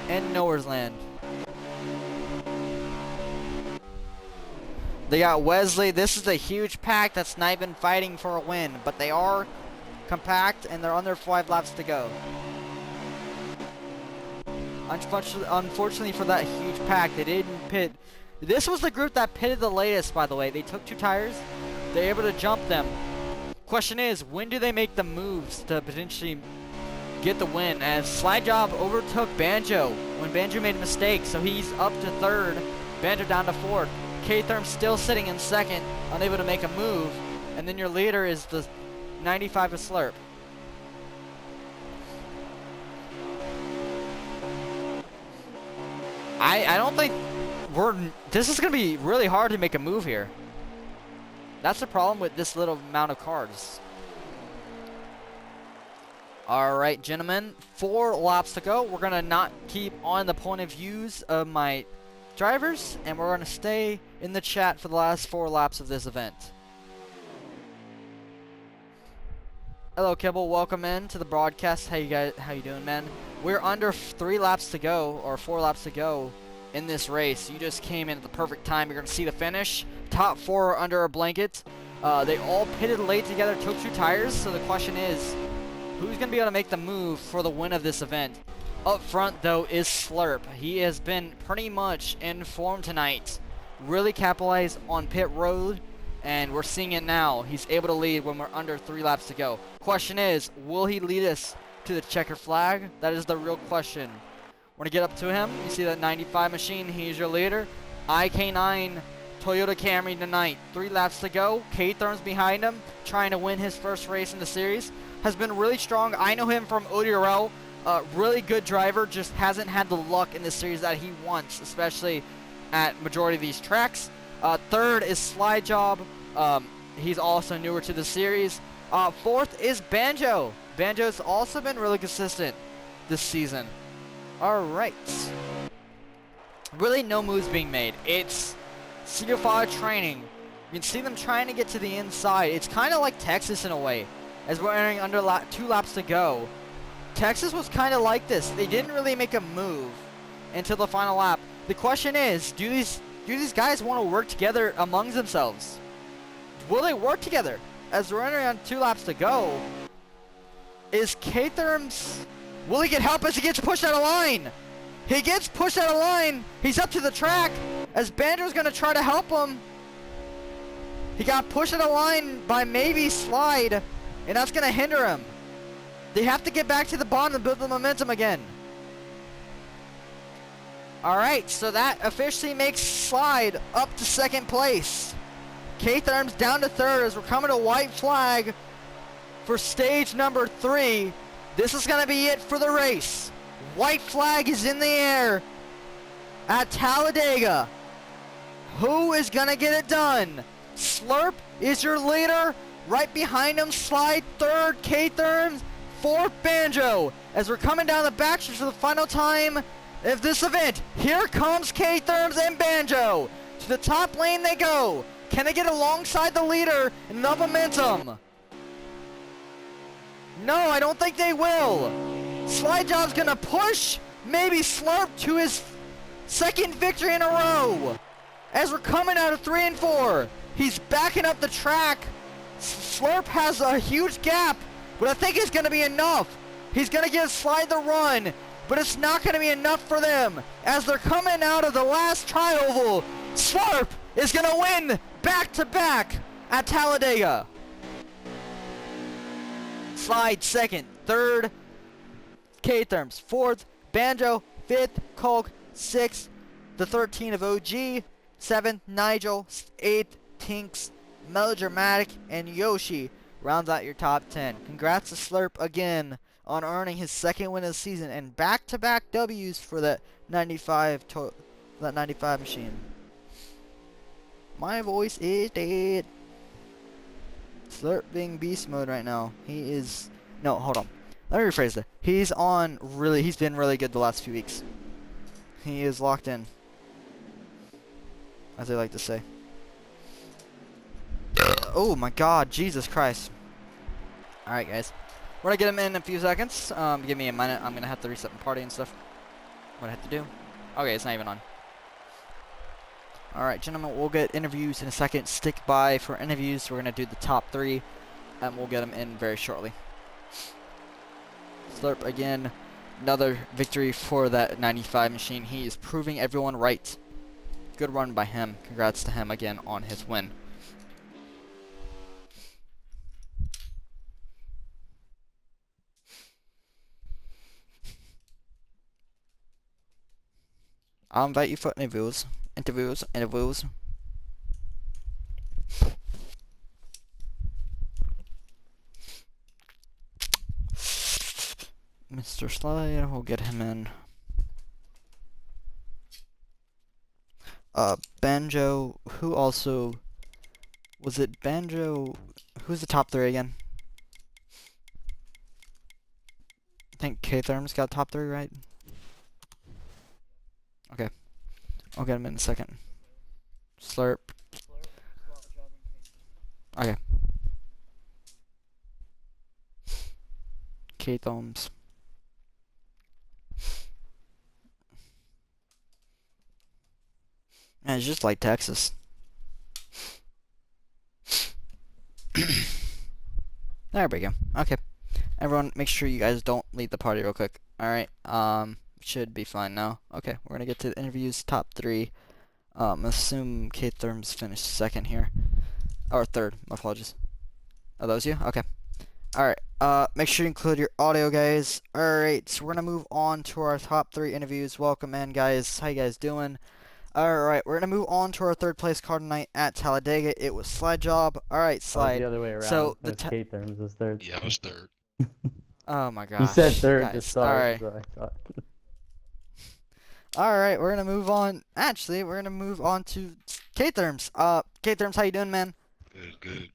in nowhere's land. They got Wesley. This is a huge pack that's not even fighting for a win, but they are compact, and they're under 5 laps to go. Unfortunately for that huge pack, they didn't pit. This was the group that pitted the latest, by the way. They took 2 tires. They're able to jump them. Question is, when do they make the moves to potentially get the win? As Slide Job overtook Banjo when Banjo made a mistake, so he's up to 3rd. Banjo down to 4th. K-Therm still sitting in 2nd, unable to make a move. And then your leader is the 95 of Slurp. I don't think this is going to be really hard to make a move here. That's the problem with this little amount of cards. Alright, gentlemen. 4 laps to go. We're going to not keep on the point of views of my drivers, and we're going to stay in the chat for the last 4 laps of this event. Hello, Kibble. Welcome in to the broadcast. How you doing, man? We're under 3 laps to go, or 4 laps to go, in this race. You just came in at the perfect time. You're going to see the finish. Top 4 are under a blanket. They all pitted late together, took 2 tires. So the question is, who's going to be able to make the move for the win of this event? Up front, though, is Slurp. He has been pretty much in form tonight. Really capitalized on pit road, and we're seeing it now. He's able to lead when we're under 3 laps to go. Question is, will he lead us to the checker flag? That is the real question. We're going to get up to him. You see that 95 machine. He's your leader. IK9 Toyota Camry tonight. 3 laps to go. K-Therm's behind him, trying to win his first race in the series. Has been really strong. I know him from ODRL. Really good driver. Just hasn't had the luck in this series that he wants, especially at majority of these tracks. Third is Slide Job. He's also newer to the series. Fourth is Banjo. Banjo's also been really consistent this season. Alright. Really no moves being made. It's single file training. You can see them trying to get to the inside. It's kind of like Texas in a way, as we're entering under 2 laps to go. Texas was kind of like this. They didn't really make a move until the final lap. The question is, do these guys want to work together amongst themselves? Will they work together? As we're entering on 2 laps to go, is K-Therms... Will he get help as he gets pushed out of line? He gets pushed out of line. He's up to the track as Banjo's going to try to help him. He got pushed out of line by maybe Slide, and that's going to hinder him. They have to get back to the bottom and build the momentum again. Alright, so that officially makes Slide up to 2nd place. K-Therms down to 3rd as we're coming to white flag for stage number 3. This is going to be it for the race. White flag is in the air at Talladega. Who is going to get it done? Slurp is your leader. Right behind him, Slide 3rd, K-Therms, 4th, Banjo. As we're coming down the backstretch for the final time of this event, here comes K-Therms and Banjo. To the top lane they go. Can they get alongside the leader? Enough momentum. No, I don't think they will. Slide Job's gonna push maybe Slurp to his 2nd victory in a row. As we're coming out of 3 and 4, he's backing up the track. Slurp has a huge gap, but I think it's gonna be enough. He's gonna give Slide the run, but it's not gonna be enough for them. As they're coming out of the last tri-oval, Slurp is gonna win back-to-back at Talladega. Slide 2nd, 3rd, K-Therms 4th, Banjo 5th, Coke 6th, the 13 of OG, 7th, Nigel, 8th, Tinks, Melodramatic, and Yoshi rounds out your top 10. Congrats to Slurp again on earning his 2nd win of the season and back-to-back W's for that 95 machine. My voice is dead. Slurp being beast mode right now. He is... No, hold on. Let me rephrase that. He's been really good the last few weeks. He is locked in, as they like to say. Oh my god, Jesus Christ. Alright guys. We're gonna get him in a few seconds. Give me a minute. I'm gonna have to reset my party and stuff. What I have to do? Okay, it's not even on. Alright, gentlemen, we'll get interviews in a second. Stick by for interviews. We're going to do the top 3, and we'll get them in very shortly. Slurp, again, another victory for that 95 machine. He is proving everyone right. Good run by him. Congrats to him again on his win. I'll invite you for interviews. Interviews. Mr. Slide, we'll get him in. Banjo, who also... Was it Banjo... Who's the top 3 again? I think K-Therm's got top 3, right? Okay. I'll get him in a second. Slurp. Okay. K-Thumbs. And it's just like Texas. There we go. Okay. Everyone, make sure you guys don't leave the party real quick. Alright, should be fine now. Okay, we're gonna get to the interviews, top three. Assume Kate Therm's finished second here. Or third, my apologies. Are those you? Okay. Alright, make sure you include your audio, guys. Alright, so we're gonna move on to our top three interviews. Welcome in, guys. How you guys doing? Alright, we're gonna move on to our third place car tonight at Talladega. It was Slide Job. Alright, Oh, it's the Slide. other way around. So, It was Kate Therms was third. Yeah, I was third. oh my You said gosh, third to guys. start, Alright. so I thought. Alright, we're gonna move on. Actually, we're gonna move on to K-Therms. K-Therms, how you doing, man? Good, good.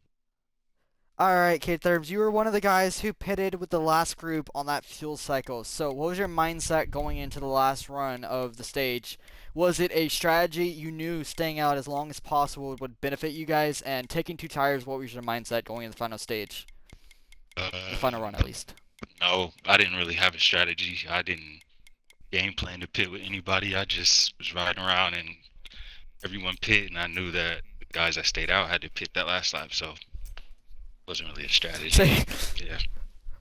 Alright, K-Therms, you were one of the guys who pitted with the last group on that fuel cycle. So, what was your mindset going into the last run of the stage? Was it a strategy you knew staying out as long as possible would benefit you guys? And taking two tires, what was your mindset going into the final stage? The final run, at least. No, I didn't really have a strategy. I didn't game plan to pit with anybody. I just was riding around and everyone pit, and I knew that the guys that stayed out had to pit that last lap, so it wasn't really a strategy. Yeah.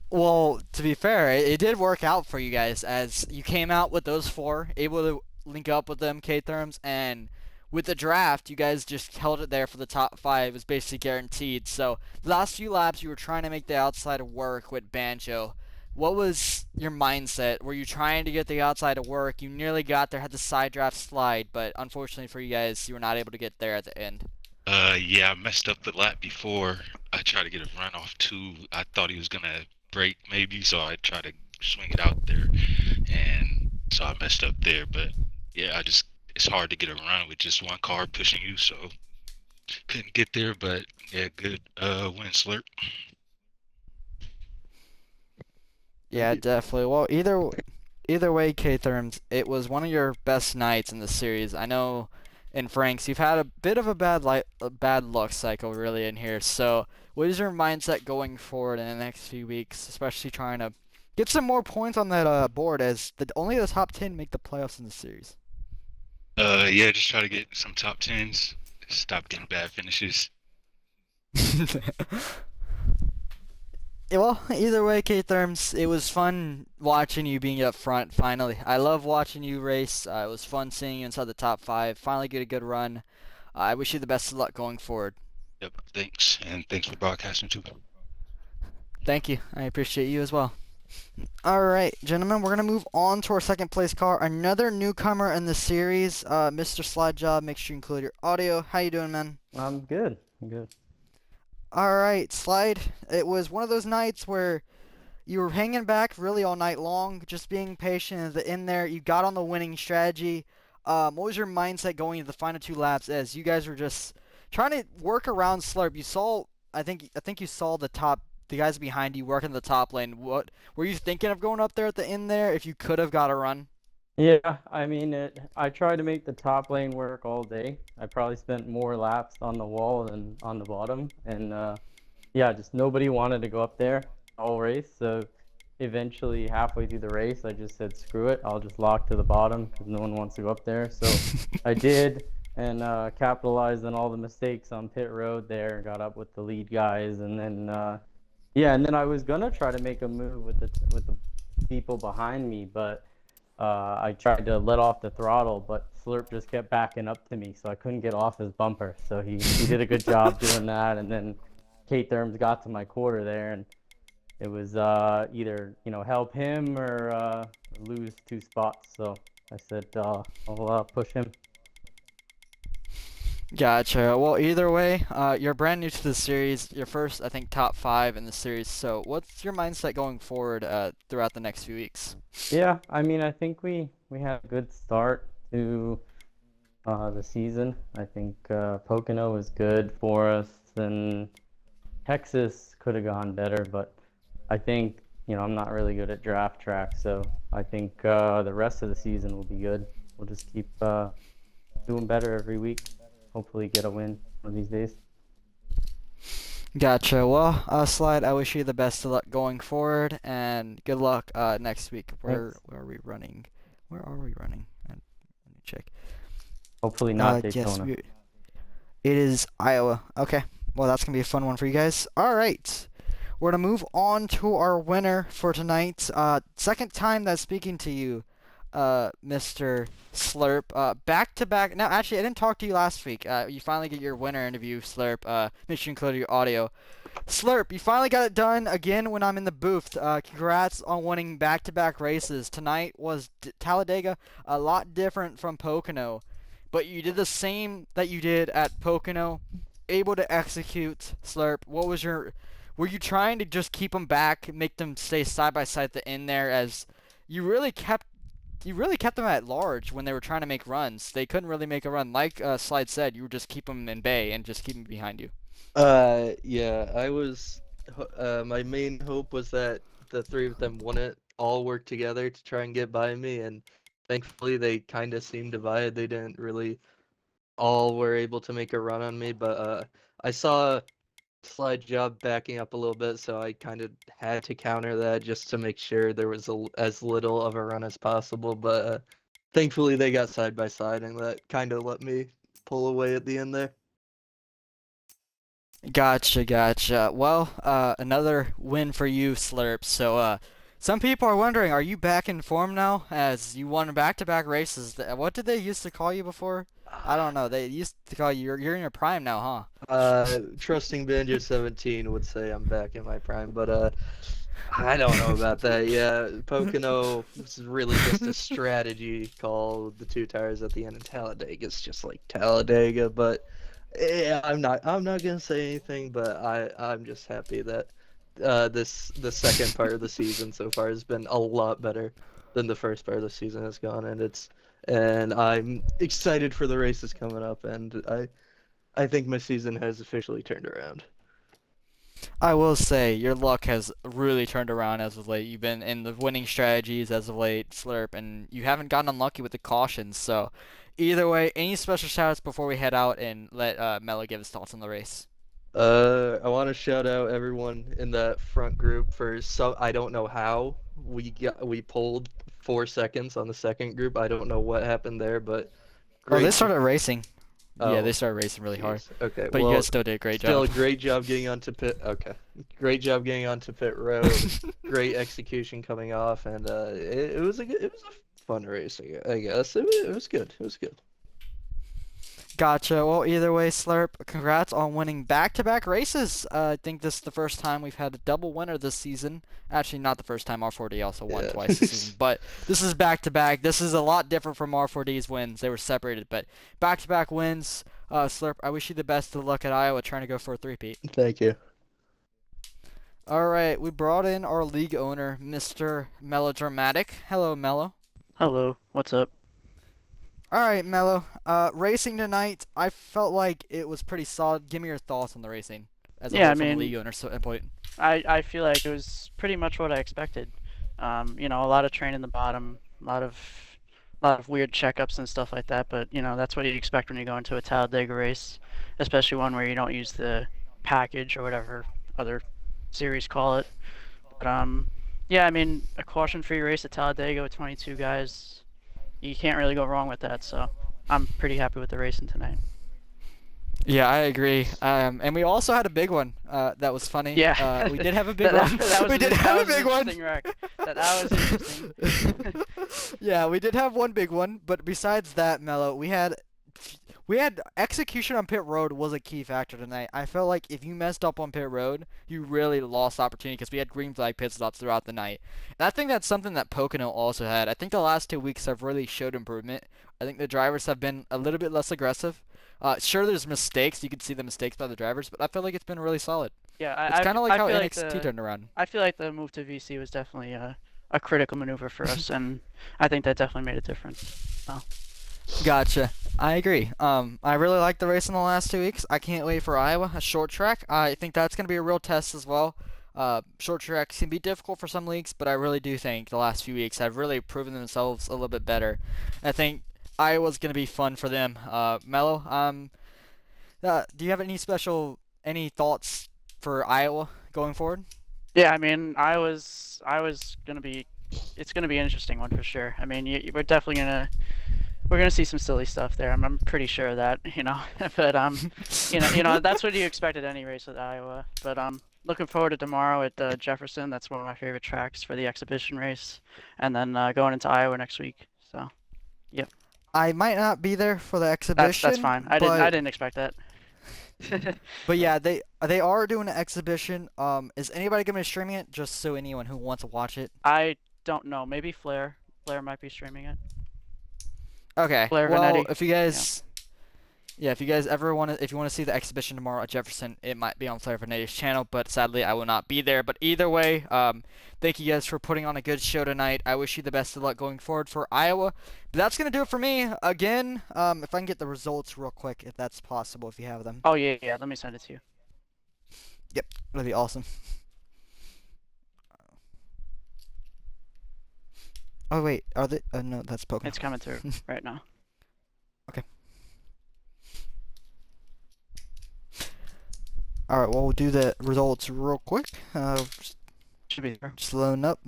Well, to be fair, it did work out for you guys as you came out with those four, able to link up with them, K-Therms, and with the draft, you guys just held it there for the top five. It was basically guaranteed. So, the last few laps, you were trying to make the outside work with Banjo. What was your mindset? Were you trying to get the outside to work? You nearly got there, had the side draft slide, but unfortunately for you guys, you were not able to get there at the end. Yeah, I messed up the lap before. I tried to get a run off too. I thought he was gonna break maybe, so I tried to swing it out there, and so I messed up there. But yeah, it's hard to get a run with just one car pushing you, so couldn't get there. But yeah, good win slurp. Yeah, definitely. Well, either way, K-Therms, it was one of your best nights in the series. I know in Franks you've had a bit of a bad luck cycle really in here. So, what is your mindset going forward in the next few weeks, especially trying to get some more points on that board as only the top 10 make the playoffs in the series? Yeah, just try to get some top tens. Stop getting bad finishes. Well, either way, K-Therms, it was fun watching you being up front, finally. I love watching you race. It was fun seeing you inside the top five. Finally get a good run. I wish you the best of luck going forward. Yep, thanks, and thanks for broadcasting too. Thank you. I appreciate you as well. Alright, gentlemen, we're going to move on to our second place car. Another newcomer in the series, Mr. Slide Job. Make sure you include your audio. How you doing, man? I'm good. I'm good. Alright, Slide. It was one of those nights where you were hanging back really all night long, just being patient at the end there. You got on the winning strategy. What was your mindset going into the final two laps as you guys were just trying to work around Slurp? You saw, I think you saw the guys behind you working the top lane. What were you thinking of going up there at the end there if you could have got a run? Yeah, I mean I tried to make the top lane work all day. I probably spent more laps on the wall than on the bottom, and yeah, just nobody wanted to go up there all race. So eventually, halfway through the race, I just said, "Screw it! I'll just lock to the bottom because no one wants to go up there." So I did, and capitalized on all the mistakes on pit road there. Got up with the lead guys, and then yeah, and then I was gonna try to make a move with the people behind me, but I tried to let off the throttle, but Slurp just kept backing up to me, so I couldn't get off his bumper. So he did a good job doing that, and then Kate Therms got to my quarter there, and it was either help him or lose two spots. So I said I'll push him. Gotcha. Well, either way, you're brand new to the series. Your first, I think, top five in the series. So, what's your mindset going forward throughout the next few weeks? Yeah, I mean I think we had a good start to the season. I think Pocono was good for us, and Texas could have gone better, but I think, I'm not really good at draft track, so I think the rest of the season will be good. We'll just keep doing better every week. Hopefully get a win one of these days. Gotcha. Well, Slide, I wish you the best of luck going forward, and good luck next week. Thanks. Where are we running? Where are we running? Let me check. Hopefully not Yes, Daytona. it is Iowa. Okay. Well, that's gonna be a fun one for you guys. All right. We're gonna move on to our winner for tonight. Second time that's speaking to you, Mr. Slurp. Back to back. No, actually, I didn't talk to you last week. You finally get your winner interview, Slurp. Make sure you include your audio. Slurp, you finally got it done again when I'm in the booth. Congrats on winning back-to-back races. Tonight was Talladega, a lot different from Pocono, but you did the same that you did at Pocono, able to execute. Slurp, were you trying to just keep them back, make them stay side by side at the end there, as you really kept them at large when they were trying to make runs. They couldn't really make a run. Like Slide said, you would just keep them in bay and just keep them behind you. Yeah, I was. My main hope was that the three of them wouldn't all work together to try and get by me, and thankfully they kind of seemed divided. They didn't really all were able to make a run on me, but I saw Slide Job backing up a little bit, so I kind of had to counter that just to make sure there was as little of a run as possible. But thankfully they got side by side, and that kind of let me pull away at the end there. Gotcha. Well, another win for you, Slurp. So, some people are wondering, are you back in form now? As you won back-to-back races. What did they used to call you before? I don't know. They used to call you. You're in your prime now, huh? Trusting Banjo 17 would say I'm back in my prime, but I don't know about that. Yeah, Pocono was really just a strategy call with the two tires at the end, and Talladega is just like Talladega. But yeah, I'm not gonna say anything. But I'm just happy that the second part of the season so far has been a lot better than the first part of the season has gone, and I'm excited for the races coming up, and I think my season has officially turned around. I will say your luck has really turned around as of late. You've been in the winning strategies as of late, Slurp, and you haven't gotten unlucky with the cautions. So, either way, any special shoutouts before we head out and let Mello give his thoughts on the race? I want to shout out everyone in that front group for some. I don't know how we pulled 4 seconds on the second group. I don't know what happened there, but Oh, they great. started racing. Yeah, they Oh, started racing really hard. jeez. Okay. But you Well, guys still did a great still job. a great job getting onto pit. Okay, great job getting onto pit road. Great execution coming off, and it was a fun race. I guess it was good. It was good. Gotcha. Well, either way, Slurp, congrats on winning back-to-back races. I think this is the first time we've had a double winner this season. Actually, not the first time. R4D also won Yeah. twice this season, but this is back-to-back. This is a lot different from R4D's wins. They were separated, but back-to-back wins. Slurp, I wish you the best of luck at Iowa trying to go for a three-peat. Thank you. All right, we brought in our league owner, Mr. Melodramatic. Hello, Mello. Hello, what's up? All right, Mello. Racing tonight, I felt like it was pretty solid. Give me your thoughts on the racing as a Yeah, whole I from a mean, league owner standpoint. I feel like it was pretty much what I expected. A lot of train in the bottom, a lot of weird checkups and stuff like that. But that's what you'd expect when you go into a Talladega race, especially one where you don't use the package or whatever other series call it. But yeah, I mean, a caution-free race at Talladega with 22 guys, you can't really go wrong with that. So I'm pretty happy with the racing tonight. Yeah, I agree. And we also had a big one. That was funny. Yeah. We did have a big That- one. that was We an- did that have a was an big one. interesting wreck. That was interesting. Yeah, we did have one big one, but besides that, Mello, we had execution on pit road was a key factor tonight. I felt like if you messed up on pit road, you really lost opportunity because we had green flag pit stops throughout the night. And I think that's something that Pocono also had. I think the last 2 weeks have really showed improvement. I think the drivers have been a little bit less aggressive. Sure, there's mistakes. You can see the mistakes by the drivers, but I feel like it's been really solid. Yeah, It's kind of like I how feel NXT turned around. I feel like the move to VC was definitely a critical maneuver for us, and I think that definitely made a difference. Gotcha. I agree. I really like the race in the last 2 weeks. I can't wait for Iowa, a short track. I think that's going to be a real test as well. Short tracks can be difficult for some leagues, but I really do think the last few weeks have really proven themselves a little bit better. I think Iowa's going to be fun for them. Mello, do you have any thoughts for Iowa going forward? Yeah, I mean, I was gonna be, it's gonna be an interesting one for sure. I mean, we're definitely gonna we're gonna see some silly stuff there. I'm pretty sure of that, but that's what you expect at any race with Iowa. But looking forward to tomorrow at Jefferson. That's one of my favorite tracks for the exhibition race, and then going into Iowa next week. So, yep, I might not be there for the that's fine. exhibition, I but didn't expect that. yeah, they are doing an exhibition. Is anybody gonna be streaming it? Just so anyone who wants to watch it. I don't know. Maybe Flair. Flair might be streaming it. Okay. Flair Well, Vanetti. if you guys, yeah, if you guys ever want to, if you want to see the exhibition tomorrow at Jefferson, it might be on Flair Vanetti's channel. But sadly, I will not be there. But either way, thank you guys for putting on a good show tonight. I wish you the best of luck going forward for Iowa. But that's gonna do it for me. Again, if I can get the results real quick, if that's possible, if you have them. Oh yeah. Let me send it to you. Yep, that'd be awesome. Oh wait, are they? No, that's Pokemon. It's coming through right now. Okay. All right, well we'll do the results real quick. Should be there. Just loading up.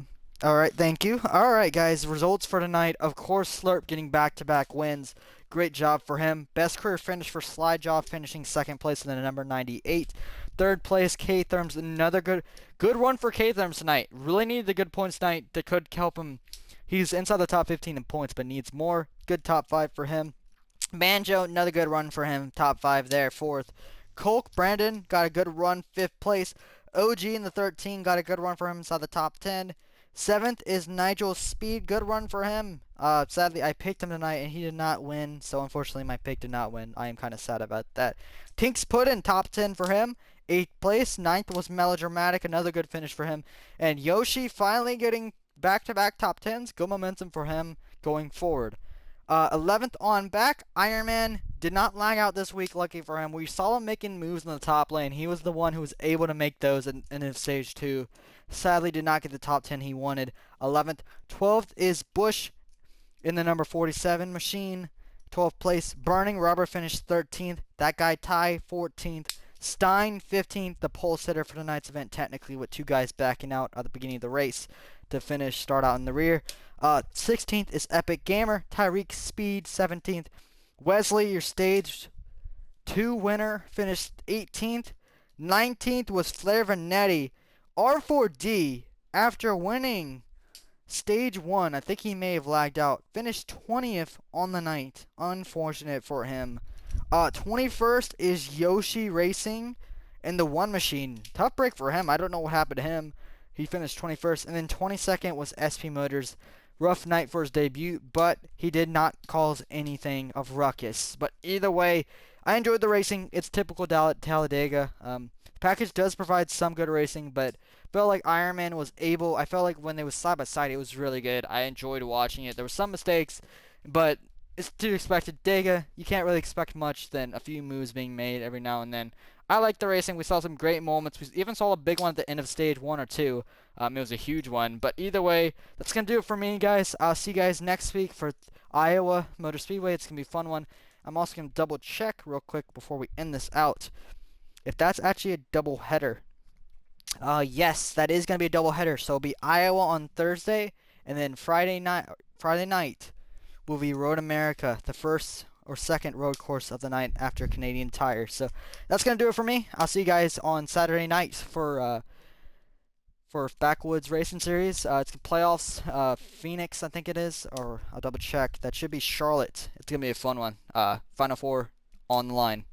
All right, thank you. All right, guys, results for tonight. Of course, Slurp getting back-to-back wins. Great job for him. Best career finish for Slidejaw, finishing second place in the number 98. Third place, K-Therms, another good run for K-Therms tonight. Really needed a good points tonight that could help him. He's inside the top 15 in points, but needs more. Good top 5 for him. Banjo, another good run for him. Top 5 there, 4th. Colk, Brandon, got a good run, 5th place. OG in the 13 got a good run for him inside the top 10. 7th is Nigel Speed, good run for him. Sadly, I picked him tonight and he did not win, so unfortunately my pick did not win. I am kind of sad about that. Tinks put in top 10 for him. 8th place. 9th was Melodramatic, another good finish for him. And Yoshi finally getting back-to-back top 10s. Good momentum for him going forward. 11th on back, Ironman did not lag out this week, lucky for him. We saw him making moves in the top lane. He was the one who was able to make those in his stage 2. Sadly, did not get the top 10 he wanted. 11th. 12th is Bush in the number 47 machine. 12th place. Burning Rubber finished 13th. That guy Ty 14th. Stein 15th, the pole sitter for tonight's event, technically, with 2 guys backing out at the beginning of the race to start out in the rear. 16th is Epic Gamer. Tyreek Speed 17th. Wesley, your stage 2 winner, finished 18th. 19th was Flair Vanetti. R4D, after winning stage 1, I think he may have lagged out, finished 20th on the night. Unfortunate for him. 21st is Yoshi Racing in the 1 machine. Tough break for him. I don't know what happened to him. He finished 21st. And then 22nd was SP Motors. Rough night for his debut, but he did not cause anything of ruckus. But either way, I enjoyed the racing. It's typical Talladega. The package does provide some good racing, but felt like Ironman was able. I felt like when they was side by side, it was really good. I enjoyed watching it. There were some mistakes, but it's to be expected. Dega, you can't really expect much than a few moves being made every now and then. I liked the racing. We saw some great moments. We even saw a big one at the end of stage 1 or 2. It was a huge one. But either way, that's going to do it for me, guys. I'll see you guys next week for Iowa Motor Speedway. It's going to be a fun one. I'm also going to double check real quick before we end this out if that's actually a double header. Yes, that is going to be a double header. So it'll be Iowa on Thursday, and then Friday night will be Road America, the first or second road course of the night after Canadian Tire. So that's going to do it for me. I'll see you guys on Saturday night for Backwoods Racing Series. It's playoffs. Phoenix, I think it is, or I'll double check. That should be Charlotte. It's going to be a fun one. Final 4 on the line.